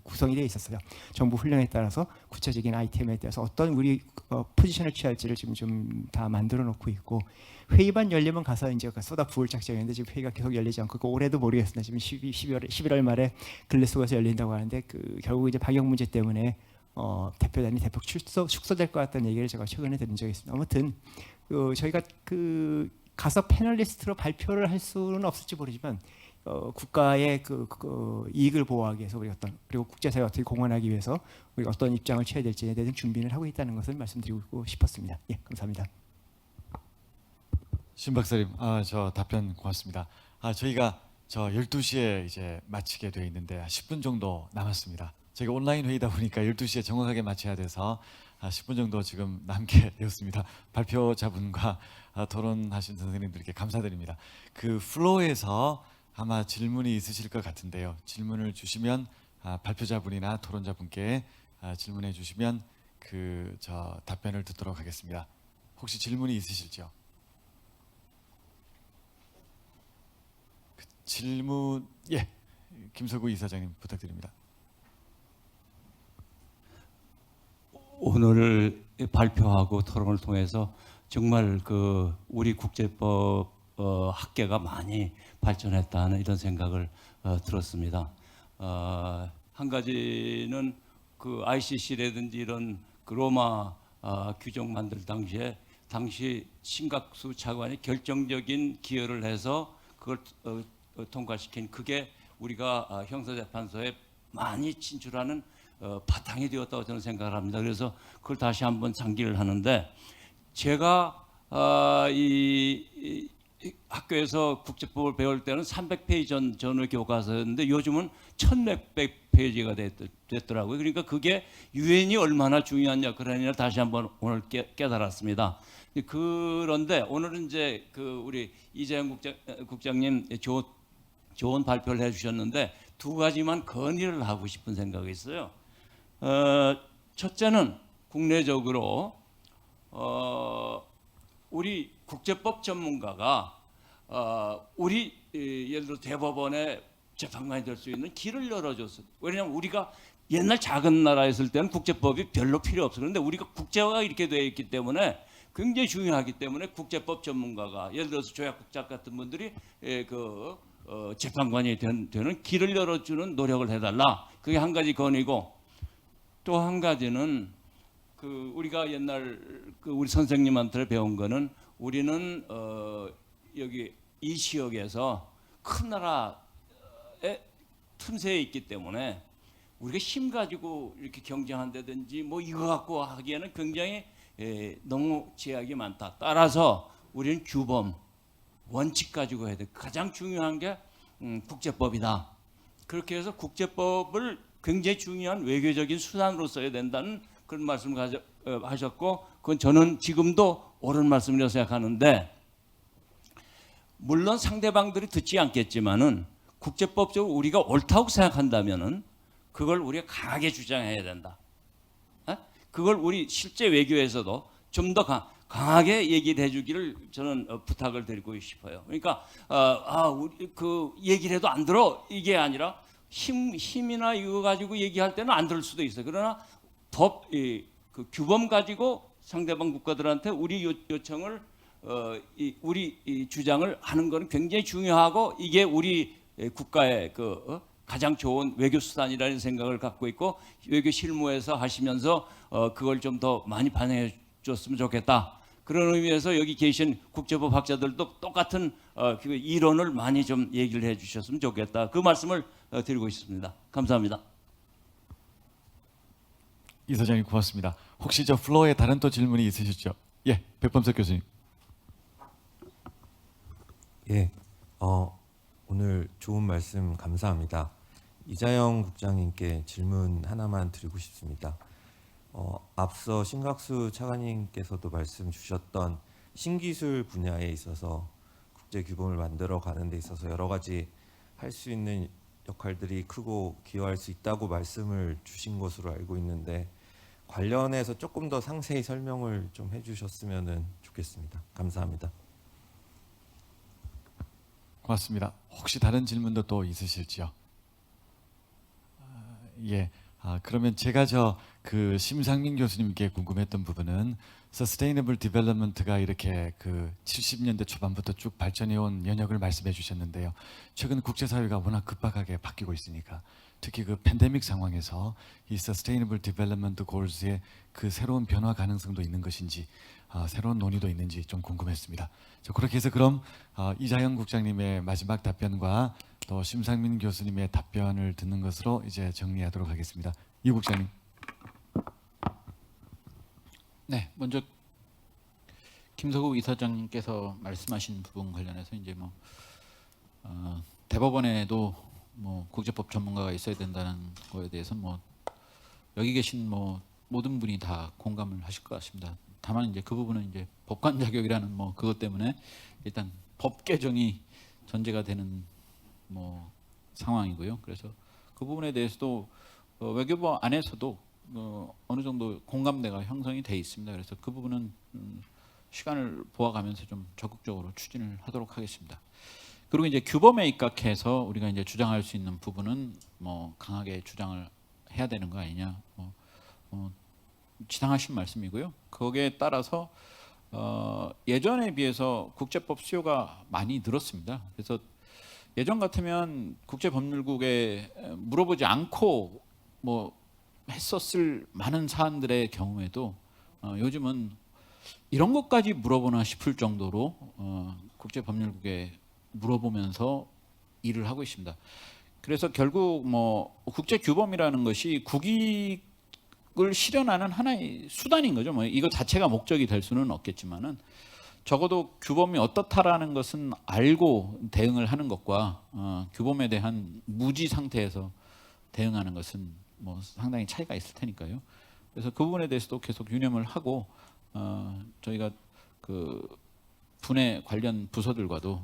구성이 되어 있었어요. 정부 훈령에 따라서 구체적인 아이템에 대해서 어떤 우리 포지션을 취할지를 지금 좀 다 만들어 놓고 있고, 회의만 열리면 가서 이제 쏟아 부을 작정인데 지금 회의가 계속 열리지 않고, 그 올해도 모르겠습니다. 지금 11월 말에 글래스고에서 열린다고 하는데 결국 이제 방역 문제 때문에 대표단이 대폭 축소될 것 같다는 얘기를 제가 최근에 들은 적이 있습니다. 아무튼 저희가 가서 패널리스트로 발표를 할 수는 없을지 모르지만 국가의 그 이익을 보호하기 위해서 우리 그리고 국제사회 어떻게 공헌하기 위해서 우리가 어떤 입장을 취해야 될지에 대한 준비를 하고 있다는 것을 말씀드리고 싶었습니다. 예, 감사합니다. 신 박사님, 저 답변 고맙습니다. 저희가 저 12시에 이제 마치게 돼 있는데 10분 정도 남았습니다. 저희가 온라인 회의다 보니까 12시에 정확하게 마쳐야 돼서 10분 정도 지금 남게 되었습니다. 발표자분과 토론하신 선생님들께 감사드립니다. 그 플로어에서 아마 질문이 있으실 것 같은데요. 질문을 주시면 발표자분이나 토론자분께 질문해 주시면 저 답변을 듣도록 하겠습니다. 혹시 질문이 있으실지요? 질문, 예, 김서구 이사장님 부탁드립니다. 오늘 발표하고 토론을 통해서 정말 우리 국제법 학계가 많이 발전했다는 이런 생각을 들었습니다. 한 가지는 그 ICC라든지 이런 그 로마 규정 만들 당시에 당시 신각수 차관이 결정적인 기여를 해서 그걸 통과시킨, 그게 우리가 형사재판소에 많이 진출하는 바탕이 되었다고 저는 생각을 합니다. 그래서 그걸 다시 한번 상기를 하는데, 제가 이 학교에서 국제법을 배울 때는 300페이지 전의 교과서였는데 요즘은 1600 페이지가 됐더라고요. 그러니까 그게 유엔이 얼마나 중요한 역할을 하느냐 다시 한번 오늘 깨달았습니다. 그런데 오늘은 이제 우리 이재영 국장님 좋은 발표를 해주셨는데 두 가지만 건의를 하고 싶은 생각이 있어요. 첫째는 국내적으로 우리 국제법 전문가가 우리 예를 들어 대법원의 재판관이 될 수 있는 길을 열어줬어요. 왜냐하면 우리가 옛날 작은 나라였을 때는 국제법이 별로 필요 없어요. 그런데 우리가 국제화가 이렇게 되어 있기 때문에 굉장히 중요하기 때문에 국제법 전문가가 예를 들어서 조약국장 같은 분들이 재판관이 되는 길을 열어주는 노력을 해달라. 그게 한 가지 건의고, 또 한 가지는 우리가 옛날 우리 선생님한테 배운 거는, 우리는 여기 이 지역에서 큰 나라의 틈새에 있기 때문에 우리가 힘 가지고 이렇게 경쟁한다든지 뭐 이거 갖고 하기에는 굉장히 너무 제약이 많다. 따라서 우리는 규범, 원칙 가지고 해야 돼. 가장 중요한 게 국제법이다. 그렇게 해서 국제법을 굉장히 중요한 외교적인 수단으로 써야 된다는 그런 말씀을 하셨고, 그건 저는 지금도 옳은 말씀이라고 생각하는데, 물론 상대방들이 듣지 않겠지만은 국제법적으로 우리가 옳다고 생각한다면은 그걸 우리가 강하게 주장해야 된다. 그걸 우리 실제 외교에서도 좀 더 강하게 얘기를 해주기를 저는 부탁을 드리고 싶어요. 그러니까 우리 그 얘기를 해도 안 들어 이게 아니라 힘이나 이거 가지고 얘기할 때는 안 들을 수도 있어요. 그러나 그 규범 가지고 상대방 국가들한테 우리 요청을 우리 주장을 하는 것은 굉장히 중요하고, 이게 우리 국가의 가장 좋은 외교 수단이라는 생각을 갖고 있고, 외교 실무에서 하시면서 그걸 좀 더 많이 반영해 줬으면 좋겠다. 그런 의미에서 여기 계신 국제법 학자들도 똑같은 그 이론을 많이 좀 얘기를 해주셨으면 좋겠다. 그 말씀을 드리고 있습니다. 감사합니다. 이사장님 고맙습니다. 혹시 저 플로어에 다른 또 질문이 있으시죠? 예, 백범석 교수님. 예, 오늘 좋은 말씀 감사합니다. 이자영 국장님께 질문 하나만 드리고 싶습니다. 앞서 신각수 차관님께서도 말씀 주셨던 신기술 분야에 있어서 국제 규범을 만들어 가는 데 있어서 여러 가지 할 수 있는 역할들이 크고 기여할 수 있다고 말씀을 주신 것으로 알고 있는데, 관련해서 조금 더 상세히 설명을 좀 해주셨으면 좋겠습니다. 감사합니다. 고맙습니다. 혹시 다른 질문도 또 있으실지요? 예. 그러면 제가 그 심상민 교수님께 궁금했던 부분은, Sustainable Development가 이렇게 그 70년대 초반부터 쭉 발전해 온 연역을 말씀해 주셨는데요. 최근 국제사회가 워낙 급박하게 바뀌고 있으니까, 특히 그 팬데믹 상황에서 이 Sustainable Development Goals의 그 새로운 변화 가능성도 있는 것인지, 새로운 논의도 있는지 좀 궁금했습니다. 그렇게 해서 그럼 이자영 국장님의 마지막 답변과 또 심상민 교수님의 답변을 듣는 것으로 이제 정리하도록 하겠습니다. 이 국장님. 네, 먼저 김서구 이사장님께서 말씀하신 부분 관련해서 이제 대법원에도 국제법 전문가가 있어야 된다는 거에 대해서 여기 계신 모든 분이 다 공감을 하실 것 같습니다. 다만 이제 그 부분은 이제 법관 자격이라는 그것 때문에 일단 법 개정이 전제가 되는 상황이고요. 그래서 그 부분에 대해서도 외교부 안에서도 어느 정도 공감대가 형성이 돼 있습니다. 그래서 그 부분은 시간을 보아가면서 좀 적극적으로 추진을 하도록 하겠습니다. 그리고 이제 규범에 입각해서 우리가 이제 주장할 수 있는 부분은 강하게 주장을 해야 되는 거 아니냐, 지당하신 말씀이고요. 거기에 따라서 예전에 비해서 국제법 수요가 많이 늘었습니다. 그래서 예전 같으면 국제법률국에 물어보지 않고 했었을 많은 사안들의 경우에도 요즘은 이런 것까지 물어보나 싶을 정도로 국제법률국에 물어보면서 일을 하고 있습니다. 그래서 결국 국제규범이라는 것이 국익을 실현하는 하나의 수단인 거죠. 이거 자체가 목적이 될 수는 없겠지만은 적어도 규범이 어떻다라는 것은 알고 대응을 하는 것과 규범에 대한 무지 상태에서 대응하는 것은 상당히 차이가 있을 테니까요. 그래서 그 부분에 대해서도 계속 유념을 하고 저희가 그 분해 관련 부서들과도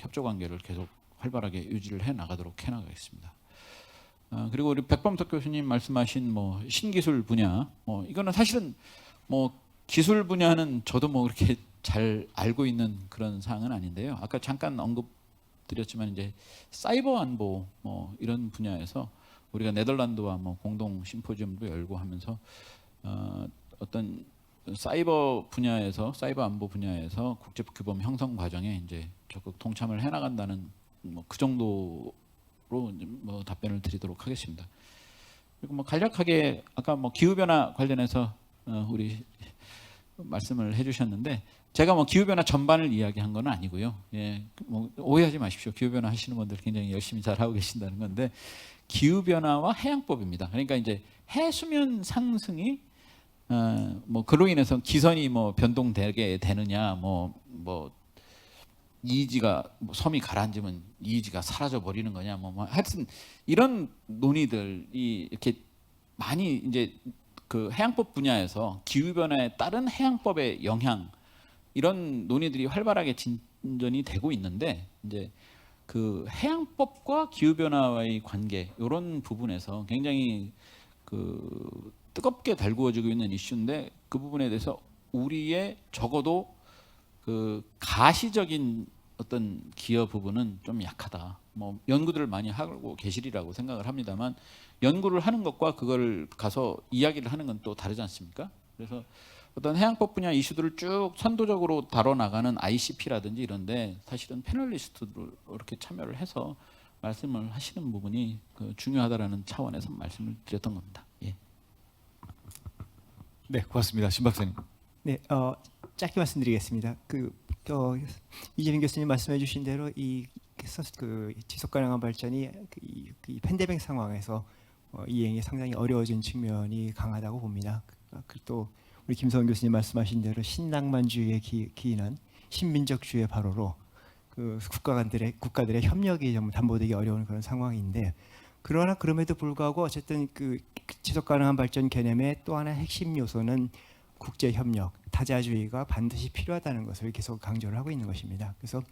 협조 관계를 계속 활발하게 유지를 해 나가겠습니다. 그리고 우리 백범석 교수님 말씀하신 신기술 분야, 이거는 사실은 기술 분야는 저도 그렇게 잘 알고 있는 그런 사항은 아닌데요. 아까 잠깐 언급드렸지만 이제 사이버 안보 이런 분야에서 우리가 네덜란드와 공동 심포지엄도 열고 하면서 어떤 사이버 분야에서 사이버 안보 분야에서 국제 규범 형성 과정에 이제 적극 동참을 해 나간다는 그 정도로 답변을 드리도록 하겠습니다. 그리고 간략하게 아까 기후 변화 관련해서 우리 말씀을 해주셨는데, 제가 기후 변화 전반을 이야기한 건 아니고요. 예, 오해하지 마십시오. 기후 변화 하시는 분들 굉장히 열심히 잘 하고 계신다는 건데, 기후 변화와 해양법입니다. 그러니까 이제 해수면 상승이 그로 인해서 기선이 변동되게 되느냐, 이의지가 뭐 섬이 가라앉으면 이의지가 사라져 버리는 거냐 뭐 하여튼 이런 논의들이 이렇게 많이 이제 그 해양법 분야에서 기후 변화에 따른 해양법의 영향 이런 논의들이 활발하게 진전이 되고 있는데 이제 그 해양법과 기후 변화와의 관계 이런 부분에서 굉장히 그 뜨겁게 달구어지고 있는 이슈인데 그 부분에 대해서 우리의 적어도 그 가시적인 어떤 기여 부분은 좀 약하다. 뭐 연구들을 많이 하고 계시리라고 생각을 합니다만 연구를 하는 것과 그걸 가서 이야기를 하는 건 또 다르지 않습니까? 그래서 어떤 해양법 분야 이슈들을 쭉 선도적으로 다뤄나가는 ICP라든지 이런데 사실은 패널리스트들 이렇게 참여를 해서 말씀을 하시는 부분이 그 중요하다라는 차원에서 말씀을 드렸던 겁니다. 예. 네, 고맙습니다. 신 박사님. 네, 짧게 말씀드리겠습니다. 이재민 교수님 말씀해주신 대로 그 지속 가능한 발전이 이 팬데믹 상황에서 이행이 상당히 어려워진 측면이 강하다고 봅니다. 또 우리 김성훈 교수님 말씀하신 대로 신낭만주의의 기인한 신민족주의의 발호로 그 국가들의 협력이 좀 담보되기 어려운 그런 상황인데 그러나 그럼에도 불구하고 어쨌든 그 지속 가능한 발전 개념의 또 하나 핵심 요소는 국제 협력, 다자주의가 반드시 필요하다는 것을 계속 강조를 하고 있는 것입니다. 그래서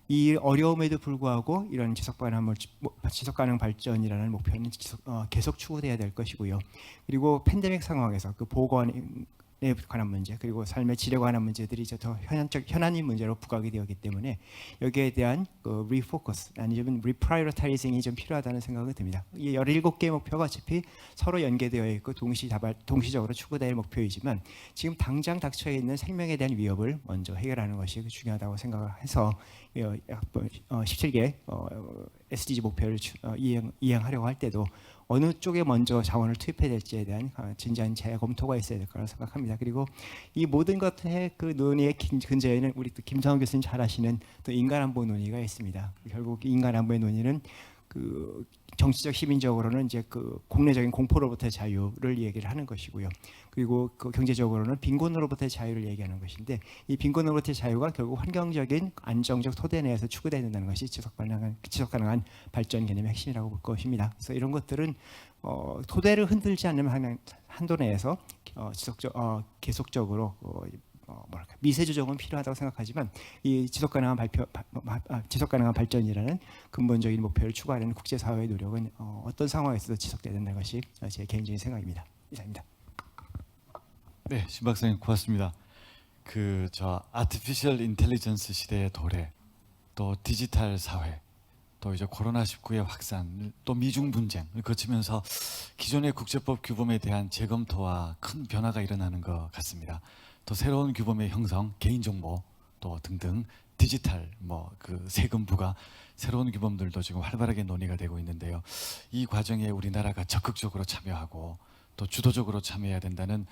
이 어려움에도 불구하고 이런 지속 가능 발전이라는 목표는 계속 추구돼야 될 것이고요. 그리고 팬데믹 상황에서 그 보건에 관한 문제 그리고 삶의 질에 관한 문제들이 이제 더 현안인 문제로 부각이 되었기 때문에 여기에 대한 리포커스 아니면 리프라이어타이징이 좀 필요하다는 생각이 듭니다. 이 17개의 목표가 어차피 서로 연계되어 있고 동시적으로 추구될 목표이지만 지금 당장 닥쳐 있는 생명에 대한 위협을 먼저 해결하는 것이 중요하다고 생각을 해서 17개 SDG 목표를 이행하려고 할 때도 어느 쪽에 먼저 자원을 투입해야 될지에 대한 진지한 재검토가 있어야 될 거라고 생각합니다. 그리고 이 모든 것의 그 논의의 근저에는 우리 또 김성환 교수님 잘 아시는 또 인간안보 논의가 있습니다. 결국 인간안보의 논의는 그 정치적 시민적으로는 이제 그 국내적인 공포로부터의 자유를 얘기를 하는 것이고요. 그리고 그 경제적으로는 빈곤으로부터의 자유를 얘기하는 것인데 이 빈곤으로부터의 자유가 결국 환경적인 안정적 토대 내에서 추구돼야 된다는 것이 지속 가능한 발전 개념의 핵심이라고 볼 것입니다. 그래서 이런 것들은 토대를 흔들지 않는 한도 내에서 계속적으로 미세 조정은 필요하다고 생각하지만 이 지속 가능한 발전이라는 근본적인 목표를 추구하는 국제사회의 노력은 어떤 상황에서도 지속돼야 된다는 것이 제 개인적인 생각입니다. 이상입니다. 네, 신 박사님 고맙습니다. 저 아티피셜 인텔리전스 시대의 도래, 또 디지털 사회, 또 이제 코로나19의 확산, 또 미중 분쟁을 거치면서 기존의 국제법 규범에 대한 재검토와 큰 변화가 일어나는 것 같습니다. 또 새로운 규범의 형성, 개인정보 또 등등 디지털 그 세금 부과 새로운 규범들도 지금 활발하게 논의가 되고 있는데요. 이 과정에 우리나라가 적극적으로 참여하고 또 주도적으로 참여해야 된다는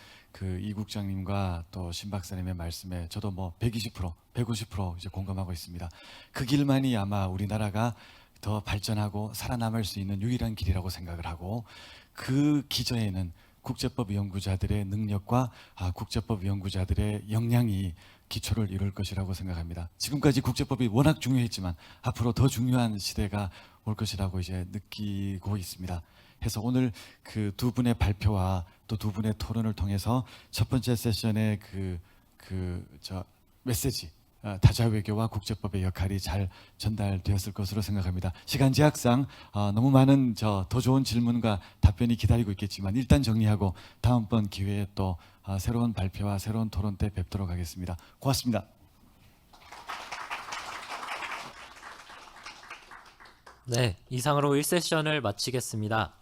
이 국장님과 또 신 박사님의 말씀에 저도 120%, 150% 이제 공감하고 있습니다. 그 길만이 아마 우리나라가 더 발전하고 살아남을 수 있는 유일한 길이라고 생각을 하고 그 기저에는 국제법 연구자들의 능력과 국제법 연구자들의 역량이 기초를 이룰 것이라고 생각합니다. 지금까지 국제법이 워낙 중요했지만 앞으로 더 중요한 시대가 올 것이라고 이제 느끼고 있습니다. 해서 오늘 그 두 분의 발표와 또 두 분의 토론을 통해서 첫 번째 세션의 저 메시지, 다자외교와 국제법의 역할이 잘 전달되었을 것으로 생각합니다. 시간 제약상 너무 많은 더 좋은 질문과 답변이 기다리고 있겠지만 일단 정리하고 다음번 기회에 또 새로운 발표와 새로운 토론 때 뵙도록 하겠습니다. 고맙습니다. 네, 이상으로 1세션을 마치겠습니다.